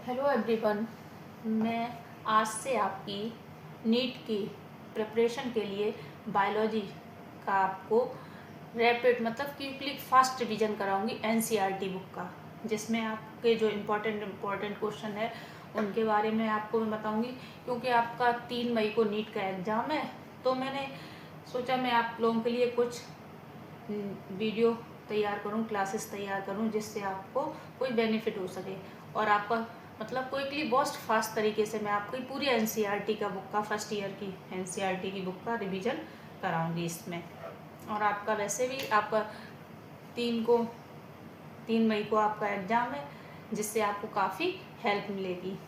Hello everyone. मैं आज से आपकी नीट की प्रिपरेशन के लिए बायोलॉजी का आपको रैपिड मतलब क्विकली फास्ट रिवीजन कराऊंगी एनसीईआरटी बुक का, जिसमें आपके जो इम्पोर्टेंट क्वेश्चन है उनके बारे में आपको मैं बताऊंगी। क्योंकि आपका 3 मई को नीट का एग्ज़ाम है, तो मैंने सोचा मैं आप लोगों के लिए कुछ वीडियो तैयार करूं, क्लासेस तैयार करूं, जिससे आपको कोई बेनिफिट हो सके और आपका मतलब क्विकली बहुत फास्ट तरीके से मैं आपकी पूरी एनसीईआरटी का बुक का फर्स्ट ईयर की एनसीईआरटी की बुक का रिवीजन कराऊंगी इसमें। और आपका वैसे भी आपका 3 मई को आपका एग्ज़ाम है, जिससे आपको काफ़ी हेल्प मिलेगी।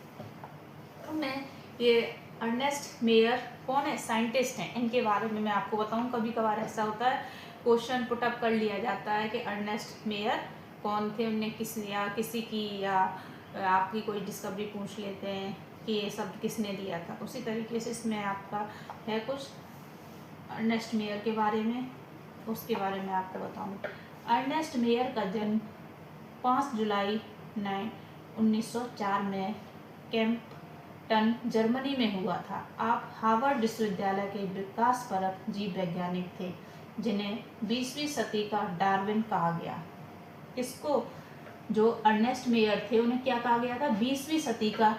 तो मैं ये अर्नेस्ट मेयर कौन है, साइंटिस्ट हैं, इनके बारे में मैं आपको बताऊं। कभी कभार ऐसा होता है क्वेश्चन पुटअप कर लिया जाता है कि अर्नेस्ट मेयर कौन थे, उनने किसी की या आपकी कोई डिस्कवरी पूछ लेते हैं कि ये सब किसने दिया था। उसी तरीके से इसमें आपका है कुछ अर्नेस्ट मेयर के बारे में, उसके बारे में आपको बताऊंगी। अर्नेस्ट मेयर का जन्म 5 जुलाई 1904 में कैम्पटन जर्मनी में हुआ था। आप हार्वर्ड विश्वविद्यालय के विकासपरक जीव वैज्ञानिक थे, जिन्हें 20वीं सदी का डार्विन कहा गया। इसको जो अर्नेस्ट मेयर थे उन्हें क्या कहा गया था, 20वीं सदी का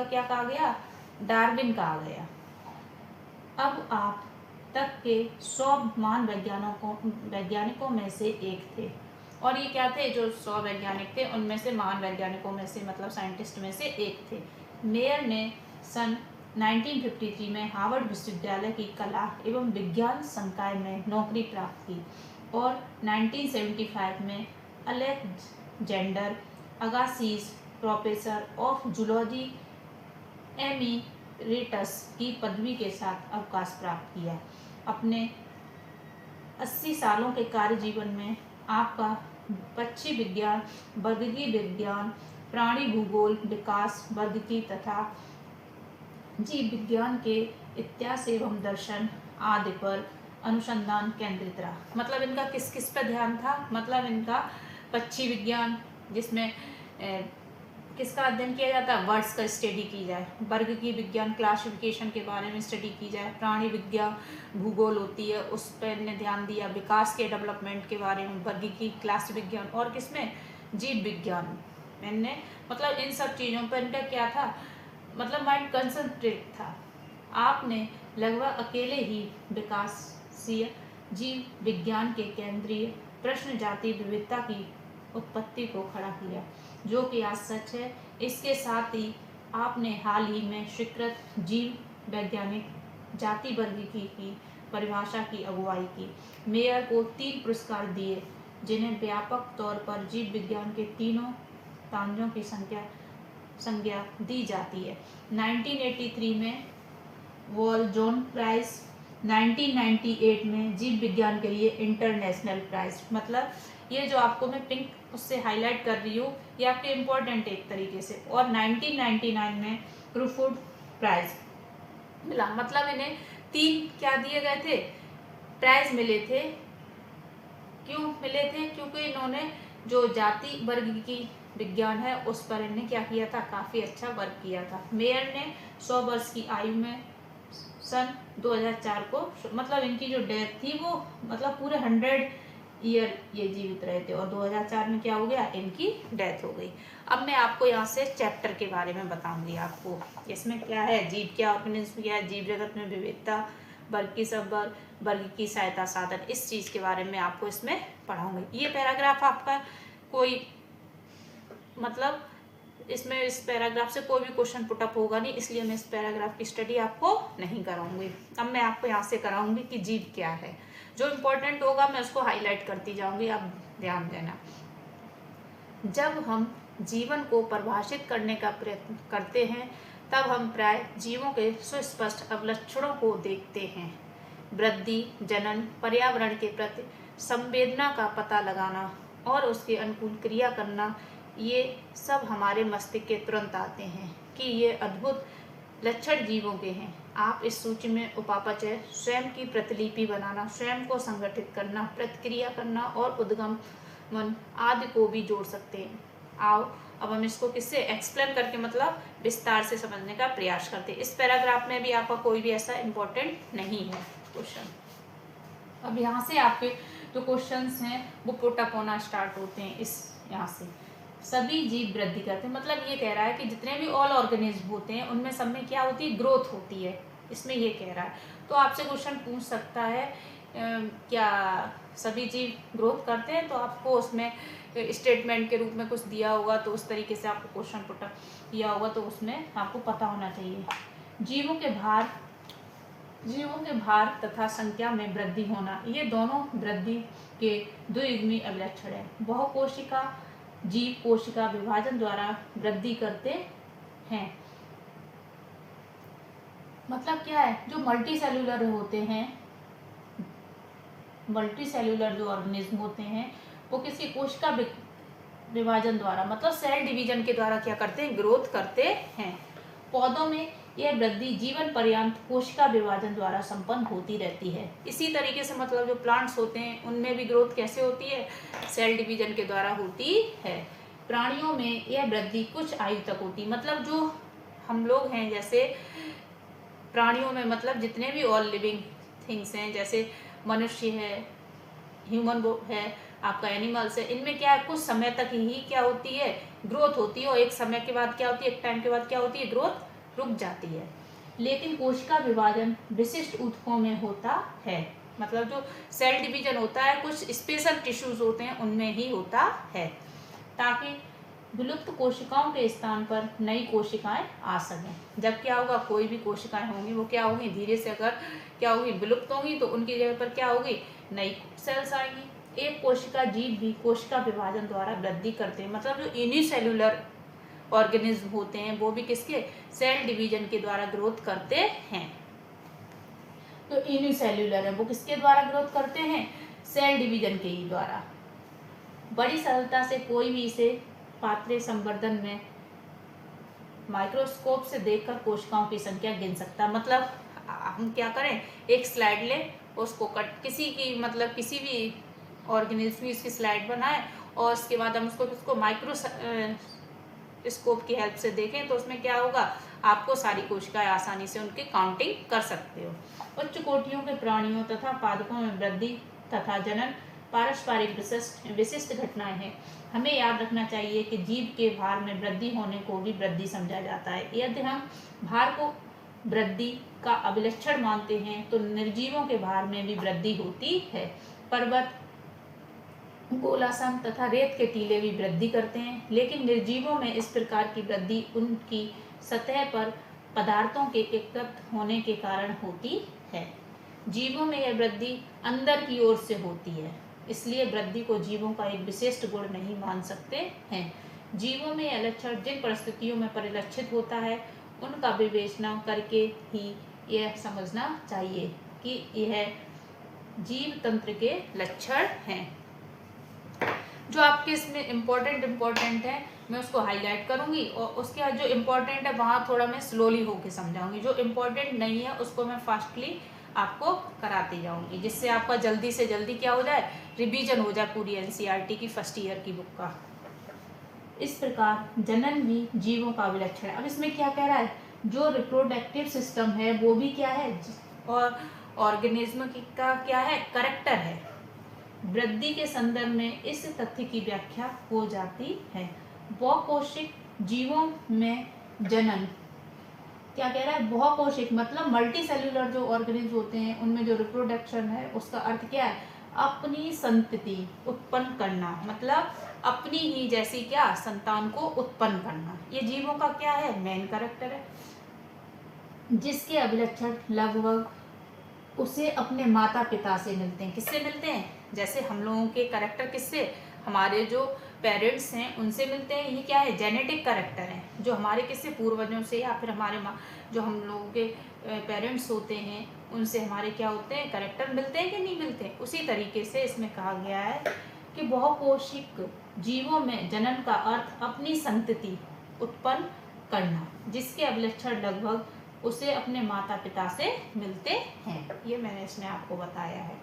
क्या कहा गया, डार्विन कहा गया। अब आप तक के 100 महान वैज्ञानिकों में से एक थे। और ये क्या थे, जो 100 वैज्ञानिक थे उनमें से महान वैज्ञानिकों में से मतलब साइंटिस्ट में से एक थे। मेयर ने सन 1953 में हार्वर्ड विश्वविद्यालय की कला एवं विज्ञान संकाय में नौकरी प्राप्त की और 1975 में Alexander Agassiz professor of zoology emeritus की पदवी के साथ अवकाश प्राप्त किया। अपने 80 सालों के कार्य जीवन में आपका पक्षी विज्ञान, वर्गीय विज्ञान, प्राणी भूगोल, विकास, वर्गीकी तथा जीव विज्ञान के इतिहास एवं दर्शन आदि पर अनुसंधान केंद्रित रहा। मतलब इनका किस किस पर ध्यान था, मतलब इनका पक्षी विज्ञान, जिसमें किसका अध्ययन किया जाता है, वर्ड्स का स्टडी की जाए, वर्ग की विज्ञान क्लासिफिकेशन के बारे में स्टडी की जाए, प्राणी विज्ञान भूगोल होती है उस पर इन्हें ध्यान दिया, विकास के डेवलपमेंट के बारे में वर्ग की क्लास विज्ञान, और किसमें, जीव विज्ञान इनने मतलब इन सब चीज़ों पर इनका क्या था, मतलब माइंड कंसंट्रेट था। आपने लगभग अकेले ही विकासशील जीव विज्ञान के केंद्रीय प्रश्न जाति विविधता की उत्पत्ति को खड़ा किया, जो कि आज सच है। इसके साथ ही आपने हाल ही में स्वीकृत जीव वैज्ञानिक जाति वर्गीकी की परिभाषा की अगुवाई की। मेयर को 3 पुरस्कार दिए, जिन्हें व्यापक तौर पर जीव विज्ञान के तीनों तांजों की संज्ञा दी जाती है। 1983 में वॉल जॉन प्राइज, 1998 में जीव विज्ञान के लिए इंटरनेशनल प्राइज। मतलब ये जो आपको मैं पिंक उससे हाईलाइट कर रही हूँ, ये आपके इम्पोर्टेंट एक तरीके से। और 1999 में क्रूफोर्ड प्राइज मिला। मतलब इन्हें 3 क्या दिए गए थे, प्राइज मिले थे। क्यों मिले थे, क्योंकि इन्होंने जो जाति वर्ग की विज्ञान है उस पर इन्हें क्या किया था, काफ़ी अच्छा वर्क किया था। मेयर ने 100 वर्ष की आयु में सन 2004 को, मतलब इनकी जो डेथ थी वो मतलब पूरे 100 ईयर ये जीवित रहे थे, और 2004 में क्या हो गया, इनकी डेथ हो गई। अब मैं आपको यहाँ से चैप्टर के बारे में बताऊंगी आपको। इसमें क्या है, जीव क्या ऑर्गेनिज्म क्या है, जीव जगत में विविधता, वर्ग की सब वर्ग की सहायता साधन, इस चीज़ के बारे में आपको इसमें पढ़ाऊंगी। ये पैराग्राफ आपका कोई मतलब इसमें इस पैराग्राफ से कोई भी क्वेश्चन पुटअप होगा नहीं, इसलिए मैं इस पैराग्राफ की स्टडी आपको नहीं कराऊंगी। अब मैं आपको यहाँ से कराऊंगी कि जीव क्या है। जो इम्पोर्टेंट होगा मैं उसको हाईलाइट करती जाऊंगी, आप ध्यान देना। जब हम जीवन को परिभाषित करने का प्रयत्न करते हैं, तब हम प्राय जीवों के सुस्पष्ट अवलक्षणों को देखते हैं। वृद्धि, जनन, पर्यावरण के प्रति संवेदना का पता लगाना और उसके अनुकूल क्रिया करना, ये सब हमारे मस्तिष्क के तुरंत आते हैं कि ये अद्भुत लक्षण जीवों के हैं। आप इस सूची में उपापचय, स्वयं की प्रतिलिपि बनाना, स्वयं को संगठित करना, प्रतिक्रिया करना और उद्गमन आदि को भी जोड़ सकते हैं। आओ अब हम इसको किससे एक्सप्लेन करके मतलब विस्तार से समझने का प्रयास करते हैं। इस पैराग्राफ में भी आपका कोई भी ऐसा इम्पोर्टेंट नहीं है क्वेश्चन। अब यहाँ से आपके जो क्वेश्चंस हैं वो पुट अप होना स्टार्ट होते हैं। इस यहाँ से सभी जीव वृद्धि करते हैं, मतलब ये कह रहा है कि जितने भी ऑल ऑर्गेनिज्म होते हैं उनमें सब में क्या होती है, ग्रोथ होती है, इसमें ये कह रहा है। तो आपसे क्वेश्चन पूछ सकता है क्या सभी जीव ग्रोथ करते हैं, तो आपको उसमें स्टेटमेंट के रूप में कुछ दिया होगा, तो उस तरीके से आपको क्वेश्चन पुट अप किया होगा, तो उसमें आपको पता होना चाहिए। जीवों के भार तथा संख्या में वृद्धि होना, ये दोनों वृद्धि के द्वियुग्मी अभिलक्षण है। बहुकोशिका जीव कोशिका विभाजन द्वारा वृद्धि करते हैं। मतलब क्या है, जो मल्टी सेल्यूलर होते हैं, मल्टी सेल्यूलर जो ऑर्गेनिज्म होते हैं वो किसी कोशिका विभाजन द्वारा मतलब सेल डिवीजन के द्वारा क्या करते हैं, ग्रोथ करते हैं। पौधों में यह वृद्धि जीवन पर्यंत कोशिका विभाजन द्वारा संपन्न होती रहती है। इसी तरीके से मतलब जो प्लांट्स होते हैं उनमें भी ग्रोथ कैसे होती है, सेल डिवीजन के द्वारा होती है। प्राणियों में यह वृद्धि कुछ आयु तक होती है, मतलब जो हम लोग हैं जैसे प्राणियों में मतलब जितने भी ऑल लिविंग थिंग्स हैं, जैसे मनुष्य है, ह्यूमन है, आपका एनिमल्स है, इनमें क्या है कुछ समय तक ही क्या होती है, ग्रोथ होती है, और एक समय के बाद क्या होती है, एक टाइम के बाद क्या होती है, ग्रोथ रुक जाती है। लेकिन कोशिका विभाजन विशिष्ट ऊतकों में होता है, मतलब जो सेल डिवीजन होता है कुछ स्पेशल टिश्यूज होते हैं उनमें ही होता है, ताकि विलुप्त कोशिकाओं के स्थान पर नई कोशिकाएं आ सकें। जब क्या होगा, कोई भी कोशिकाएं होंगी वो क्या होंगी, धीरे से अगर क्या होगी, विलुप्त होंगी, तो उनकी जगह पर क्या होगी, नई सेल्स आएंगी। एक कोशिका जीव भी कोशिका विभाजन द्वारा वृद्धि करते हैं, मतलब जो यूनिसेल्युलर ऑर्गेनिज्म होते हैं वो भी किसके, सेल डिवीजन के द्वारा ग्रोथ करते हैं। तो यूनिसेल्युलर है वो किसके द्वारा ग्रोथ करते हैं, सेल डिवीजन के ही द्वारा। बड़ी सरलता से कोई भी इसे पात्रे संवर्धन में माइक्रोस्कोप से देखकर कोशिकाओं की संख्या गिन सकता है। मतलब हम क्या करें, एक स्लाइड लें, उसको कट किसी की मतलब किसी भी ऑर्गेनिज्म की इसकी स्लाइड बनाएं, और उसके बाद हम उसको माइक्रोस्कोप की हेल्प से देखें, तो उसमें क्या होगा, आपको सारी कोशिकाएं आसानी से उनकी काउंटिंग कर सकते हो। उच्च कोटियों के प्राणियों तथा पादपों में वृद्धि तथा जनन पारस्परिक विशिष्ट घटनाएं हैं। हमें याद रखना चाहिए कि जीव के भार में वृद्धि होने को भी वृद्धि समझा जाता है। यदि हम भार को वृद्धि का अभिलक्षण मानते हैं तो निर्जीवों के भार में भी वृद्धि होती है। पर्वत, गोलासन तथा रेत के टीले भी वृद्धि करते हैं, लेकिन निर्जीवों में इस प्रकार की वृद्धि उनकी सतह पर पदार्थों के एकत्र होने के कारण होती है। जीवों में यह वृद्धि अंदर की ओर से होती है, इसलिए वृद्धि को जीवों का एक विशिष्ट गुण नहीं मान सकते हैं। जीवों में यह लक्षण जिन परिस्थितियों में परिलक्षित होता है उनका विवेचना करके ही यह समझना चाहिए कि यह जीव तंत्र के लक्षण हैं। जो आपके इसमें इम्पोर्टेंट है मैं उसको हाईलाइट करूंगी, और उसके बाद जो इम्पोर्टेंट है वहाँ थोड़ा मैं स्लोली होके समझाऊंगी, जो इम्पोर्टेंट नहीं है उसको मैं फास्टली आपको कराती जाऊंगी, जिससे आपका जल्दी से जल्दी क्या हो जाए, रिवीजन हो जाए पूरी एनसीईआरटी की फर्स्ट ईयर की बुक का। इस प्रकार जनन भी जीवों का विलक्षण है। अब इसमें क्या कह रहा है, जो रिप्रोडक्टिव सिस्टम है वो भी क्या है, और ऑर्गेनिज्म का क्या है, करैक्टर है। वृद्धि के संदर्भ में इस तथ्य की व्याख्या हो जाती है। बहुकोशिक जीवों में जनन क्या कह रहा है, बहुकोशिक मतलब मल्टी सेल्यूलर जो ऑर्गेनिज्म होते हैं उनमें जो रिप्रोडक्शन है उसका अर्थ क्या है, अपनी संतति उत्पन्न करना, मतलब अपनी ही जैसी क्या संतान को उत्पन्न करना। ये जीवों का क्या है, मेन कैरेक्टर है, जिसके अभिलक्षण लगभग उसे अपने माता पिता से मिलते हैं। किससे मिलते हैं, जैसे हम लोगों के कैरेक्टर किससे, हमारे जो पेरेंट्स हैं उनसे मिलते हैं। ये क्या है, जेनेटिक कैरेक्टर है, जो हमारे किससे, पूर्वजों से, या फिर हमारे जो हम लोगों के पेरेंट्स होते हैं उनसे हमारे क्या होते हैं, कैरेक्टर मिलते हैं कि नहीं मिलते हैं। उसी तरीके से इसमें कहा गया है कि बहुकोशिक जीवों में जनन का अर्थ अपनी संतति उत्पन्न करना, जिसके अभिलक्षण लगभग उसे अपने माता पिता से मिलते हैं। ये मैंने इसमें आपको बताया है।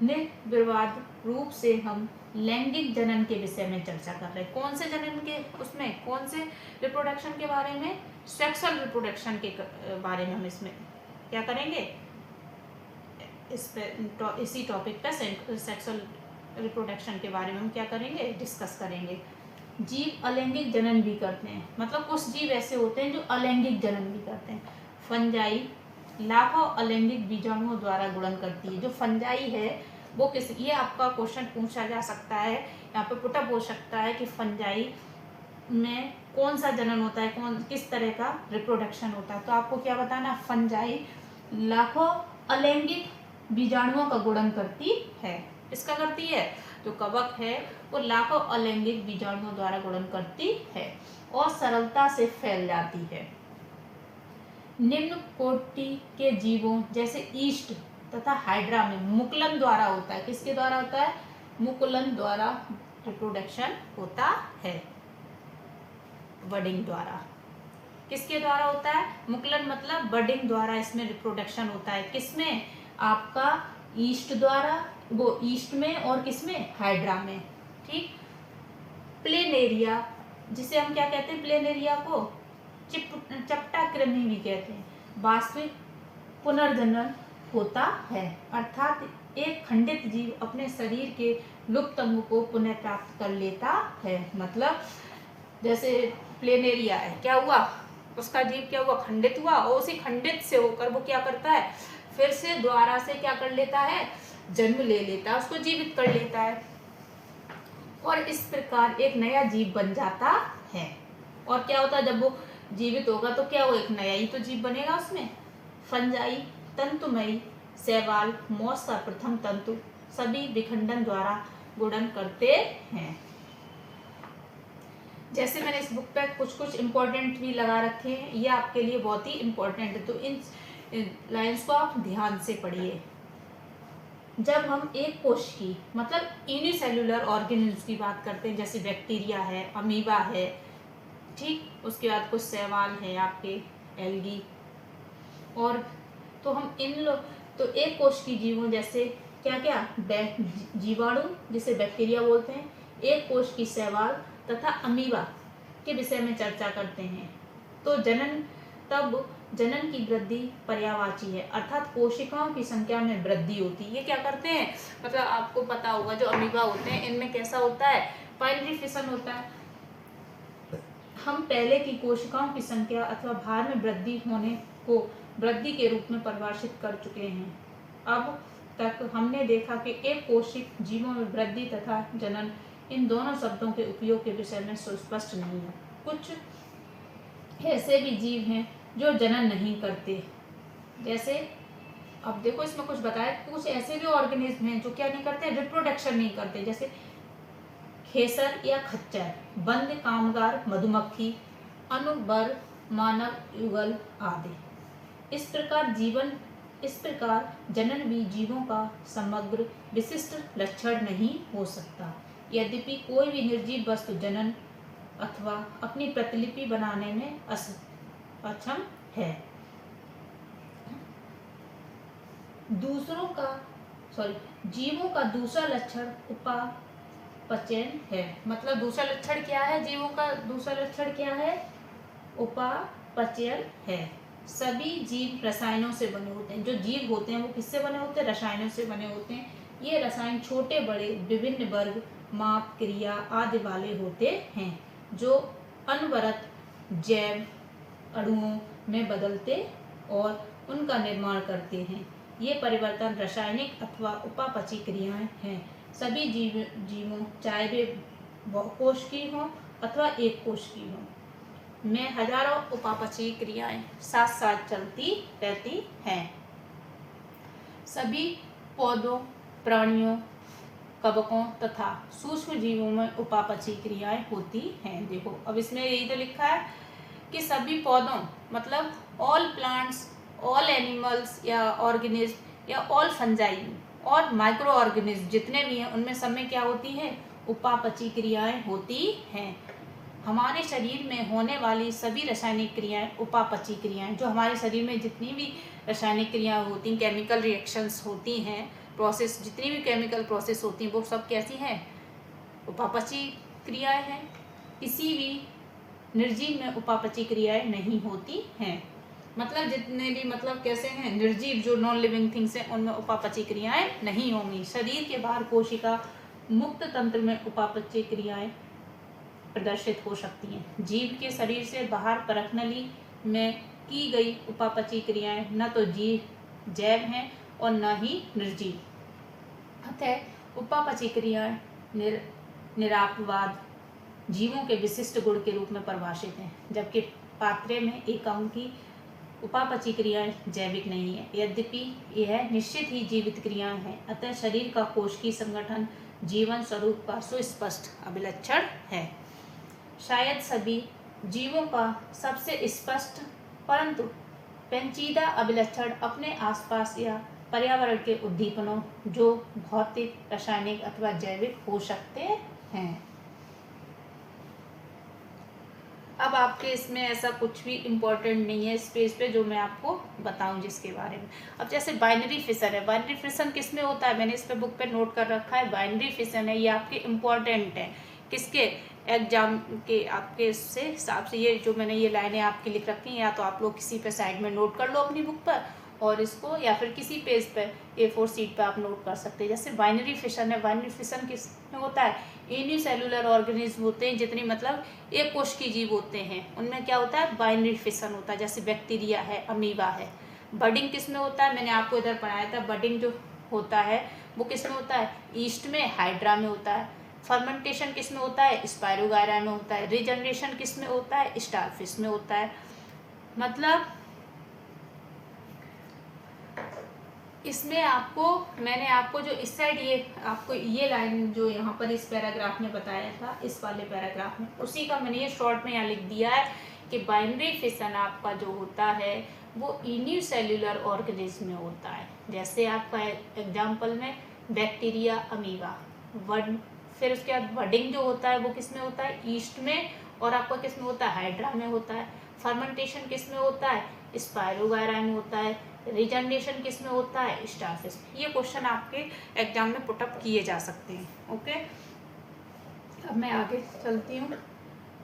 निर्विवाद रूप से हम लैंगिक जनन के विषय में चर्चा कर रहे हैं। कौन से जनन के, उसमें कौन से रिप्रोडक्शन के बारे में, सेक्सुअल रिप्रोडक्शन के बारे में हम इसमें क्या करेंगे, इस पे इसी टॉपिक पे सेक्सुअल रिप्रोडक्शन के बारे में हम क्या करेंगे, डिस्कस करेंगे। जीव अलैंगिक जनन भी करते हैं, मतलब कुछ जीव ऐसे होते हैं जो अलैंगिक जनन भी करते हैं। फंजाई लाखों अलैंगिक बीजाणुओं द्वारा गुणन करती है। जो फंजाई है वो किस, ये आपका क्वेश्चन पूछा जा सकता है, यहाँ पे पुटअप हो सकता है कि फंजाई में कौन सा जनन होता है, कौन किस तरह का रिप्रोडक्शन होता है। तो आपको क्या बताना, फंजाई लाखों अलैंगिक बीजाणुओं का गुणन करती है। इसका करती है, जो कवक है वो लाखों अलैंगिक बीजाणुओं द्वारा गुणन करती है और सरलता से फैल जाती है। निम्न कोटि के जीवों जैसे ईस्ट तथा हाइड्रा में मुकुलन द्वारा होता है। किसके द्वारा होता है, मुकुलन द्वारा रिप्रोडक्शन होता है, बर्डिंग द्वारा। किसके द्वारा होता है, मुकुलन मतलब बर्डिंग द्वारा इसमें रिप्रोडक्शन होता है। किसमें, आपका ईस्ट द्वारा, वो ईस्ट में और किसमें, हाइड्रा में। ठीक। प्लेनेरिया, जिसे हम क्या कहते हैं, प्लेनेरिया को चपटा कृमि भी कहते हैं, वास्तविक पुनर्जनन होता है, अर्थात एक खंडित जीव अपने शरीर के लुप्त अंग को पुनः प्राप्त कर लेता है। मतलब जैसे प्लेनेरिया है, क्या हुआ, उसका जीव क्या हुआ, खंडित हुआ, और उसी खंडित से होकर वो क्या करता है, फिर से दोबारा से क्या कर लेता है, जन्म ले लेता है, उसको जीवित कर लेता है और इस प्रकार एक नया जीव बन जाता है। और क्या होता है, जब वो जीवित होगा तो क्या हो, एक नया ही तो जीव बनेगा उसमें। फंजाई तंतुमयी शैवाल मौस का प्रथम तंतु सभी विखंडन द्वारा गुणन करते हैं। जैसे मैंने इस बुक पे कुछ कुछ इम्पोर्टेंट भी लगा रखे हैं, ये आपके लिए बहुत ही इम्पोर्टेंट है, तो इन लाइंस को आप ध्यान से पढ़िए। जब हम एक कोश की मतलब यूनिसेल्युलर ऑर्गेनिज्म की बात करते हैं, जैसे बैक्टीरिया है, अमीबा है, ठीक, उसके बाद कुछ शैवाल है आपके, एल्गी, और तो हम तो एक कोश की जीवों जैसे क्या क्या, जीवाणु जिसे बैक्टीरिया बोलते हैं, एक कोश की शैवाल तथा अमीबा के विषय में चर्चा करते हैं। तो जनन की वृद्धि पर्यायवाची है, अर्थात कोशिकाओं की संख्या में वृद्धि होती है। ये क्या करते हैं, मतलब आपको पता होगा जो अमीबा होते हैं इनमें कैसा होता है, बाइनरी फिशन होता है। हम पहले की कोशिकाओं की संख्या अथवा भार में वृद्धि होने को वृद्धि के रूप में परिभाषित कर चुके हैं। अब तक हमने देखा कि एक कोशिक जीवों में वृद्धि तथा जनन इन दोनों शब्दों के उपयोग के विषय में सुस्पष्ट नहीं है। कुछ ऐसे भी जीव हैं जो जनन नहीं करते, जैसे अब देखो इसमें कुछ बताया, कुछ ऐसे भी ऑर्गेनिज्म हैं जो क्या नहीं करते, रिप्रोडक्शन नहीं करते, जैसे खेसर या खच्चर, बंद कामगार मधुमक्खी, अनुबर मानव युगल आदि। इस प्रकार जनन भी जीवों का समग्र विशिष्ट लक्षण नहीं हो सकता। यद्यपि कोई भी निर्जीव वस्तु जनन अथवा अपनी प्रतिलिपि बनाने में असक्षम है। जीवों का दूसरा लक्षण उपापचयन है। मतलब दूसरा लक्षण क्या है, जीवों का दूसरा लक्षण क्या है, उपापचयन है। सभी जीव रसायनों से बने होते हैं। जो जीव होते हैं वो किससे बने होते हैं, रसायनों से बने होते हैं। ये रसायन छोटे बड़े विभिन्न वर्ग, माप, क्रिया आदि वाले होते हैं जो अनवरत जैव अणुओं में बदलते और उनका निर्माण करते हैं। ये परिवर्तन रासायनिक अथवा उपापचयी क्रियाएं हैं। सभी जीवों चाहे वे बहुकोश की हों अथवा एक कोश की हों में हजारों उपापचयी क्रियाएं साथ साथ चलती रहती हैं। सभी पौधों, प्राणियों, कवकों तथा सूक्ष्म जीवों में उपापचयी क्रियाएं होती हैं। देखो अब इसमें यही तो लिखा है कि सभी पौधों मतलब ऑल प्लांट्स, ऑल एनिमल्स या ऑर्गेनिज्म या ऑल फंजाई और माइक्रो ऑर्गेनिज्म जितने भी हैं उनमें सब में क्या होती है, उपापचयी क्रियाएं होती हैं। हमारे शरीर में होने वाली सभी रासायनिक क्रियाएं उपापचयी क्रियाएं, जो हमारे शरीर में जितनी भी रासायनिक क्रियाएं होती हैं, केमिकल रिएक्शंस होती हैं, प्रोसेस, जितनी भी केमिकल प्रोसेस होती हैं वो सब कैसी हैं, उपापचयी क्रियाएं हैं। किसी भी निर्जीव में उपापचयी क्रियाएं नहीं होती हैं। मतलब जितने भी मतलब कैसे हैं निर्जीव जो नॉन लिविंग थिंग्स हैं उनमें उपापचयी क्रियाएं नहीं होंगी। शरीर के बाहर कोशिका मुक्त तंत्र में उपापचयी क्रियाएं प्रदर्शित हो सकती हैं। जीव के शरीर से बाहर परखनली में की गई उपापचयी क्रियाएं न तो जीव जैव हैं और न ही निर्जीव। अतः उपापचयी क्रियाएं निरापवाद जीवों के विशिष्ट गुण के रूप में परिभाषित हैं, जबकि पात्रे में एकांकी उपापचयी क्रियाएं जैविक नहीं है, यद्यपि यह निश्चित ही जीवित क्रियाएं हैं। अतः शरीर का कोशिकीय संगठन जीवन स्वरूप का सुस्पष्ट अभिलक्षण है। शायद सभी जीवों का सबसे स्पष्ट परंतु पेचीदा अभिलक्षण अपने आसपास या पर्यावरण के उद्दीपनों जो भौतिक, रासायनिक अथवा जैविक हो सकते हैं। अब आपके इसमें ऐसा कुछ भी इम्पोर्टेंट नहीं है इस पेज पे जो मैं आपको बताऊं जिसके बारे में। अब जैसे बाइनरी फिशन है, बाइनरी फिशन किस में होता है, मैंने इस पे बुक पे नोट कर रखा है। बाइनरी फिशन है, ये आपके इम्पोर्टेंट है किसके एग्जाम के, आपके इससे हिसाब से ये जो मैंने ये लाइनें आपकी लिख रखी हैं, या तो आप लोग किसी पे साइड में नोट कर लो अपनी बुक पर और इसको, या फिर किसी पेज पर A4 शीट पर आप नोट कर सकते हैं। जैसे बाइनरी फिशन है, बाइनरी फिशन किस में होता है, यूनिसेलुलर ऑर्गेनिज्म होते हैं, जितनी मतलब एक कोश की जीव होते हैं उनमें क्या होता है, बाइनरी फिशन होता है। जैसे बैक्टीरिया है, अमीबा है। बडिंग किस में होता है, मैंने आपको इधर पढ़ाया था, बडिंग जो होता है वो किस में होता है, ईस्ट में, हाइड्रा में होता है। फर्मेंटेशन किस में होता है, स्पायरोगायरा में होता है। रीजनरेशन किस में होता है, स्टारफिश में होता है। मतलब इसमें आपको, मैंने आपको जो इस साइड ये आपको ये लाइन जो यहाँ पर इस पैराग्राफ में बताया था, इस वाले पैराग्राफ में, उसी का मैंने ये शॉर्ट में यहाँ लिख दिया है कि बाइनरी फिशन आपका जो होता है वो यूनिसेल्युलर ऑर्गेनिज्म में होता है। जैसे आपका एग्जाम्पल में बैक्टीरिया, अमीबा, वर्ड, फिर उसके बाद बडिंग जो होता है वो किस में होता है, ईस्ट में, और आपका किस में होता है, हाइड्रा में होता है। फर्मेंटेशन किस में होता है, स्पायरोगायरा में होता है। रीजनरेशन किस में होता है, स्टारफिश। ये क्वेश्चन आपके एग्जाम में पुटअप किए जा सकते हैं। ओके, अब मैं आगे चलती हूँ।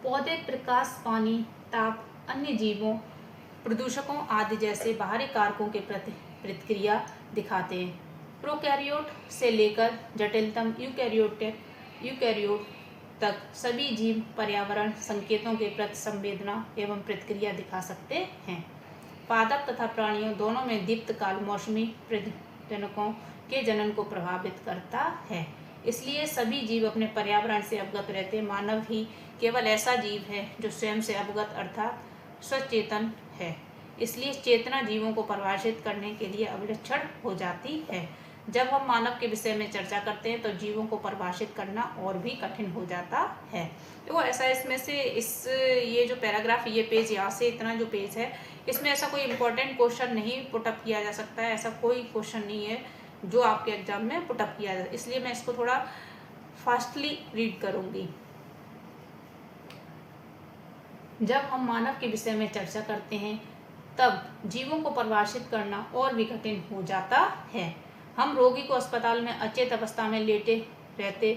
पौधे प्रकाश, पानी, ताप, अन्य जीवों, प्रदूषकों आदि जैसे बाहरी कारकों के प्रति प्रतिक्रिया दिखाते हैं। प्रोकैरियोट से लेकर जटिलतम यूकैरियोट तक सभी जीव पर्यावरण संकेतों के प्रति संवेदना एवं प्रतिक्रिया दिखा सकते हैं। पादप तथा प्राणियों दोनों में दीप्तकाल मौसमी प्रजनकों के जनन को प्रभावित करता है। इसलिए सभी जीव अपने पर्यावरण से अवगत रहते हैं। मानव ही केवल ऐसा जीव है जो स्वयं से अवगत अर्थात सचेतन है। इसलिए चेतना जीवों को परिभाषित करने के लिए अविलक्षण हो जाती है। जब हम मानव के विषय में चर्चा करते हैं तो जीवों को परिभाषित करना और भी कठिन हो जाता है। तो ऐसा इसमें से ये जो पैराग्राफ, ये पेज, यहाँ से इतना जो पेज है, इसमें ऐसा कोई इम्पोर्टेंट क्वेश्चन नहीं पुटअप किया जा सकता है। ऐसा कोई क्वेश्चन नहीं है जो आपके एग्जाम में पुटअप किया जाए, इसलिए मैं इसको थोड़ा फास्टली रीड करूँगी। जब हम मानव के विषय में चर्चा करते हैं तब जीवों को परिभाषित करना और भी कठिन हो जाता है। हम रोगी को अस्पताल में अचेत अवस्था में लेटे रहते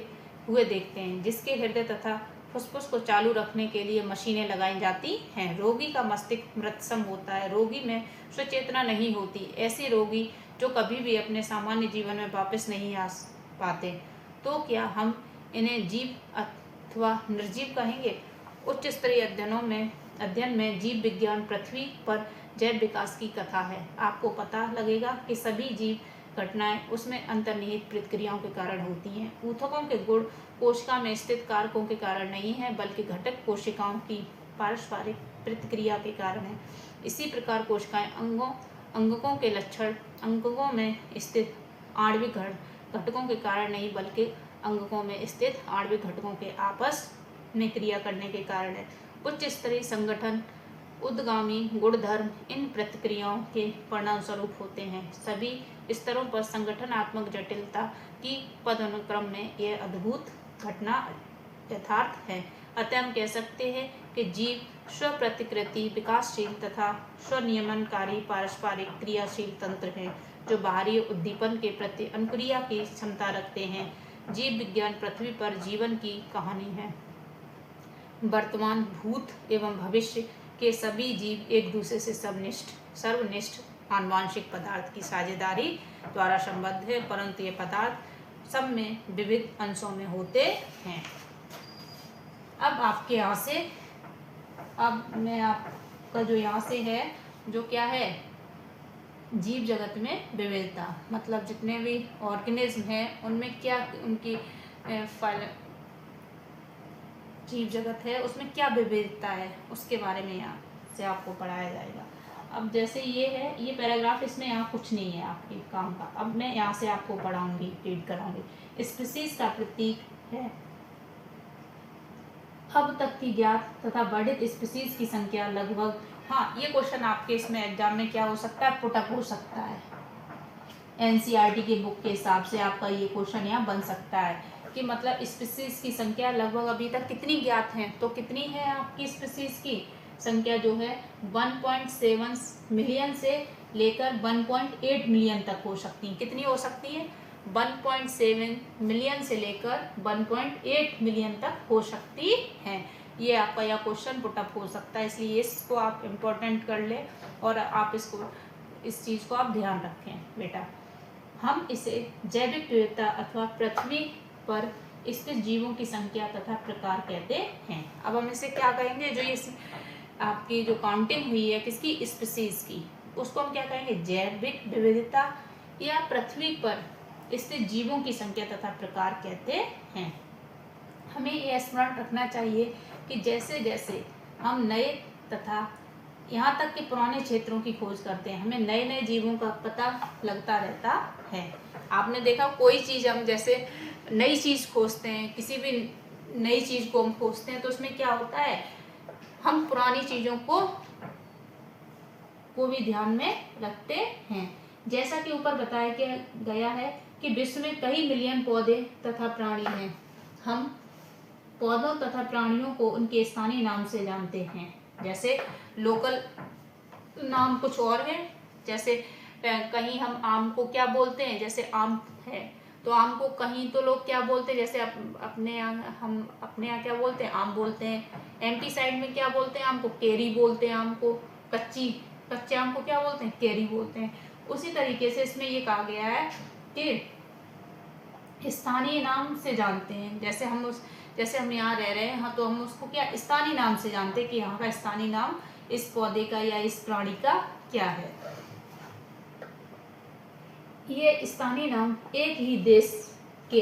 हुए देखते हैं, जिसके हृदय तथा फुसफुस को चालू रखने के लिए मशीनें लगाई जाती हैं। रोगी का मस्तिष्क मृतसम होता है, रोगी में सचेतना नहीं होती। ऐसे रोगी जो कभी भी अपने सामान्य जीवन में वापस नहीं आ पाते, तो क्या हम इन्हें जीव अथवा निर्जीव कहेंगे? उच्च स्तरीय अध्ययन में जीव विज्ञान पृथ्वी पर जैव विकास की कथा है। आपको पता लगेगा कि सभी जीव घटनाएं उसमें अंतर्निहित प्रतिक्रियाओं के कारण होती हैं। ऊतकों के गुण कोशिका में स्थित कारकों के कारण नहीं है, बल्कि घटक कोशिकाओं की पारस्परिक प्रतिक्रिया के कारण है। इसी प्रकार कोशिकाएं अंगकों के लक्षण अंगकों में स्थित आणविक घटकों के कारण नहीं, बल्कि अंगकों में स्थित आणविक घटकों के आपस में क्रिया करने के कारण है। उच्च स्तरीय संगठन उद्गामी गुणधर्म इन प्रतिक्रियाओं के परिणामस्वरूप होते हैं। सभी स्तरों पर संगठनात्मक जटिलता की पदानुक्रम में यह अद्भुत घटना यथार्थ है। अतः हम कह सकते हैं कि जीव स्वप्रतिकृति विकासशील तथा स्वनियमनकारी पारस्परिक क्रियाशील तंत्र है, जो बाहरी उद्दीपन के प्रति अनुक्रिया की क्षमता रखते हैं। जीव विज्ञान पृथ्वी पर जीवन की कहानी है। वर्तमान, भूत एवं भविष्य के सभी जीव एक दूसरे से सर्वनिष्ठ आनुवांशिक पदार्थ की साझेदारी द्वारा संबद्ध है, परंतु ये पदार्थ सब में विविध अंशों में होते हैं। अब आपके यहाँ से, अब मैं आपका जो यहाँ से है, जो क्या है, जीव जगत में विविधता, मतलब जितने भी ऑर्गेनिज्म हैं उनमें क्या उनकी जीव जगत है उसमें क्या विविधता है, उसके बारे में यहाँ से आपको पढ़ाया जाएगा। अब जैसे ये है, ये पैराग्राफ, इसमें यहाँ कुछ नहीं है आपके काम का। अब मैं यहाँ से आपको पढ़ाऊंगी, रीड कराऊंगी। स्पीसीज का प्रतीक है अब तक की ज्ञात तथा वर्णित स्पीसीज की संख्या लगभग, हाँ ये क्वेश्चन आपके इसमें एग्जाम में क्या हो सकता है, पुटअप हो सकता है। एनसीईआरटी की बुक के हिसाब से आपका ये क्वेश्चन यहाँ बन सकता है कि मतलब स्पीसीज की संख्या लगभग अभी तक कितनी ज्ञात है, तो कितनी है आपकी स्पीसीज की संख्या जो है 1.7 मिलियन से लेकर 1.8 मिलियन तक हो सकती है। कितनी हो सकती है? 1.7 मिलियन से लेकर 1.8 मिलियन तक हो सकती है। ये आपका यह क्वेश्चन पुटअप हो सकता है, इसलिए इसको आप इम्पोर्टेंट कर लें और आप इस चीज़ को आप ध्यान रखें बेटा। हम इसे जैविक विविधता अथवा पृथ्वी पर स्थित जीवों की संख्या तथा प्रकार कहते हैं। अब हम इसे क्या कहेंगे, जो ये आपकी जो काउंटिंग हुई है किसकी, स्पीसीज की, उसको हम क्या कहेंगे, जैविक विविधता या पृथ्वी पर स्थित जीवों की संख्या तथा प्रकार कहते हैं। हमें ये स्मरण रखना चाहिए कि जैसे जैसे हम नए तथा यहाँ तक कि पुराने क्षेत्रों की खोज करते हैं, हमें नए नए जीवों का पता लगता रहता है। आपने देखा कोई चीज़, हम जैसे नई चीज़ खोजते हैं, किसी भी नई चीज़ को हम खोजते हैं तो उसमें क्या होता है, हम पुरानी चीज़ों को भी ध्यान में रखते हैं। जैसा कि ऊपर बताया गया है कि विश्व में कई मिलियन पौधे तथा प्राणी हैं। हम पौधों तथा प्राणियों को उनके स्थानीय नाम से जानते हैं। जैसे लोकल नाम कुछ और है, जैसे कहीं हम आम को क्या बोलते हैं, जैसे आम है तो आम को कहीं तो लोग क्या बोलते हैं, जैसे अपने यहाँ क्या बोलते हैं, आम बोलते हैं। एमपी साइड में क्या बोलते हैं, आम को केरी बोलते हैं, आम को कच्चे आम को क्या बोलते हैं, केरी बोलते हैं। उसी तरीके से इसमें ये कहा गया है कि स्थानीय नाम से जानते हैं। जैसे हम यहाँ रह रहे हैं, हाँ, तो हम उसको क्या स्थानीय नाम से जानते हैं कि यहाँ का स्थानीय नाम इस पौधे का या इस प्राणी का क्या है। ये स्थानीय नाम एक ही देश के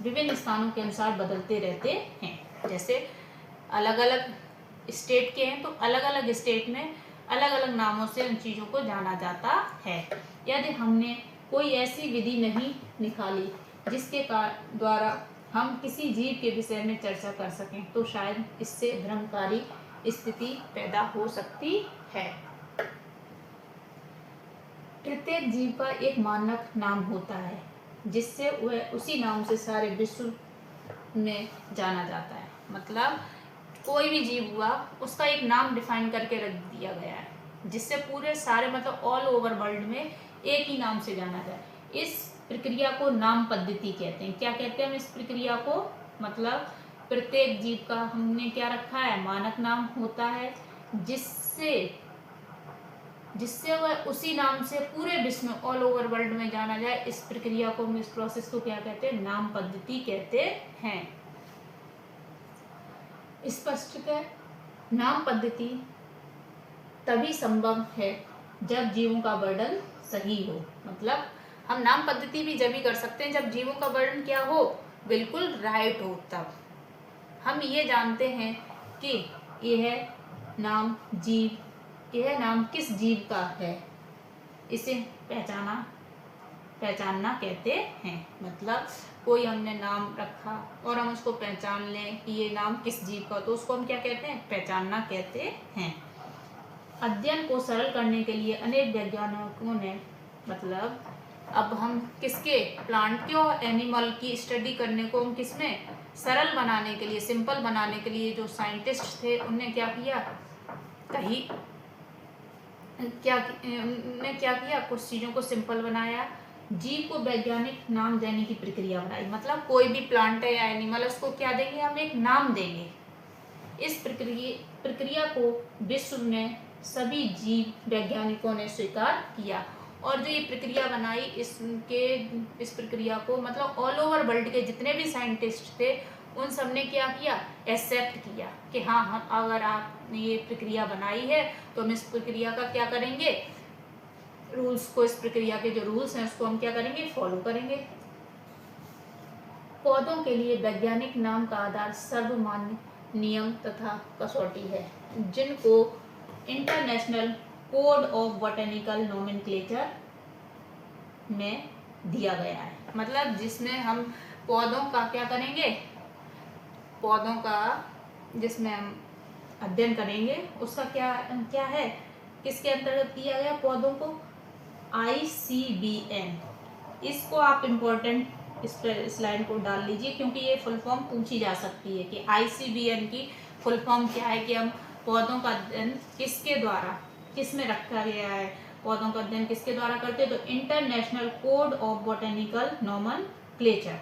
विभिन्न स्थानों के अनुसार बदलते रहते हैं। जैसे अलग अलग स्टेट के हैं तो अलग अलग स्टेट में अलग अलग नामों से उन चीज़ों को जाना जाता है। यदि हमने कोई ऐसी विधि नहीं निकाली जिसके द्वारा हम किसी जीव के विषय में चर्चा कर सकें तो शायद इससे भ्रमकारी स्थिति पैदा हो सकती है। प्रत्येक जीव का एक मानक नाम होता है जिससे वह उसी नाम से सारे विश्व में जाना जाता है। मतलब कोई भी जीव हुआ उसका एक नाम डिफाइन करके रख दिया गया है जिससे पूरे सारे मतलब ऑल ओवर वर्ल्ड में एक ही नाम से जाना जाए। इस प्रक्रिया को नाम पद्धति कहते हैं। क्या कहते हैं हम इस प्रक्रिया को, मतलब प्रत्येक जीव का हमने क्या रखा है, मानक नाम होता है जिससे वह उसी नाम से पूरे विश्व में ऑल ओवर वर्ल्ड में जाना जाए। इस प्रक्रिया को, इस प्रोसेस को क्या कहते हैं, नाम पद्धति कहते हैं। स्पष्टतः नाम पद्धति तभी संभव है जब जीवों का वर्णन सही हो। मतलब हम नाम पद्धति भी जब ही कर सकते हैं जब जीवों का वर्णन क्या हो, बिल्कुल राइट हो। तब हम ये जानते हैं कि यह नाम किस जीव का है, इसे पहचानना कहते हैं। मतलब कोई हमने नाम रखा और हम उसको पहचान लें कि ये नाम किस जीव का, तो उसको हम क्या कहते हैं, पहचानना कहते हैं। अध्ययन को सरल करने के लिए अनेक वैज्ञानिकों ने, मतलब अब हम किसके, प्लांट के और एनिमल की स्टडी करने को हम किसमें सरल बनाने के लिए, सिंपल बनाने के लिए जो साइंटिस्ट थे उनने क्या किया, उन्होंने क्या किया, कुछ चीज़ों को सिंपल बनाया, जीव को वैज्ञानिक नाम देने की प्रक्रिया बनाई। मतलब कोई भी प्लांट है या एनिमल है, उसको क्या देंगे, हम एक नाम देंगे। इस प्रक्रिया को विश्व में सभी जीव वैज्ञानिकों ने स्वीकार किया, और जो ये प्रक्रिया बनाई, इस प्रक्रिया को मतलब ऑल ओवर वर्ल्ड के जितने भी साइंटिस्ट थे, उन सब ने क्या किया, एक्सेप्ट किया कि हाँ, हम अगर आपने ये प्रक्रिया बनाई है तो हम इस प्रक्रिया का क्या करेंगे, रूल्स को, इस प्रक्रिया के जो रूल्स हैं उसको हम क्या करेंगे, फॉलो करेंगे। पौधों के लिए वैज्ञानिक नाम का आधार सर्वमान्य नियम तथा कसौटी है, जिनको international code of botanical nomenclature में दिया गया है। मतलब जिसमें हम पौधों का क्या करेंगे, पौधों का जिसमें हम अध्ययन करेंगे उसका क्या क्या है, किसके अंतर्गत किया गया, पौधों को ICBN। इसको आप इम्पोर्टेंट इस लाइन को डाल लीजिए, क्योंकि ये फुल फॉर्म पूछी जा सकती है कि ICBN की फुल फॉर्म क्या है, कि हम पौधों का अध्ययन किसके द्वारा, किस में रखा गया है, पौधों का अध्ययन किसके द्वारा करते हैं, तो international code of botanical nomenclature.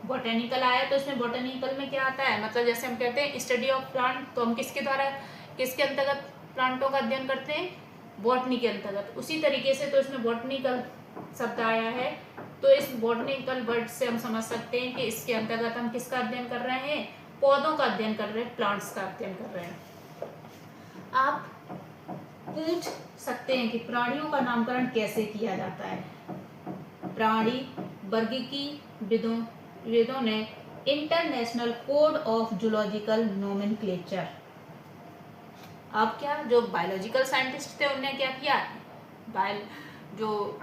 Botanical आया तो इसमें बॉटेनिकल में क्या आता है, मतलब जैसे हम कहते हैं स्टडी ऑफ प्लांट, तो हम किसके द्वारा, किसके अंतर्गत प्लांटों का अध्ययन करते हैं, बॉटनी के अंतर्गत। उसी तरीके से तो इसमें बॉटनिकल शब्द आया है, तो इस बॉटनिकल वर्ड से हम समझ सकते हैं कि इसके अंतर्गत हम किसका अध्ययन कर रहे हैं, पौधों का अध्ययन कर रहे हैं, प्लांट्स का अध्ययन कर रहे हैं। आप पूछ सकते हैं कि प्राणियों का नामकरण कैसे किया जाता है। प्राणी वर्गीकी विदों ने international code of zoological nomenclature, अब क्या, जो बायोलॉजिकल साइंटिस्ट थे उन्होंने क्या किया, जो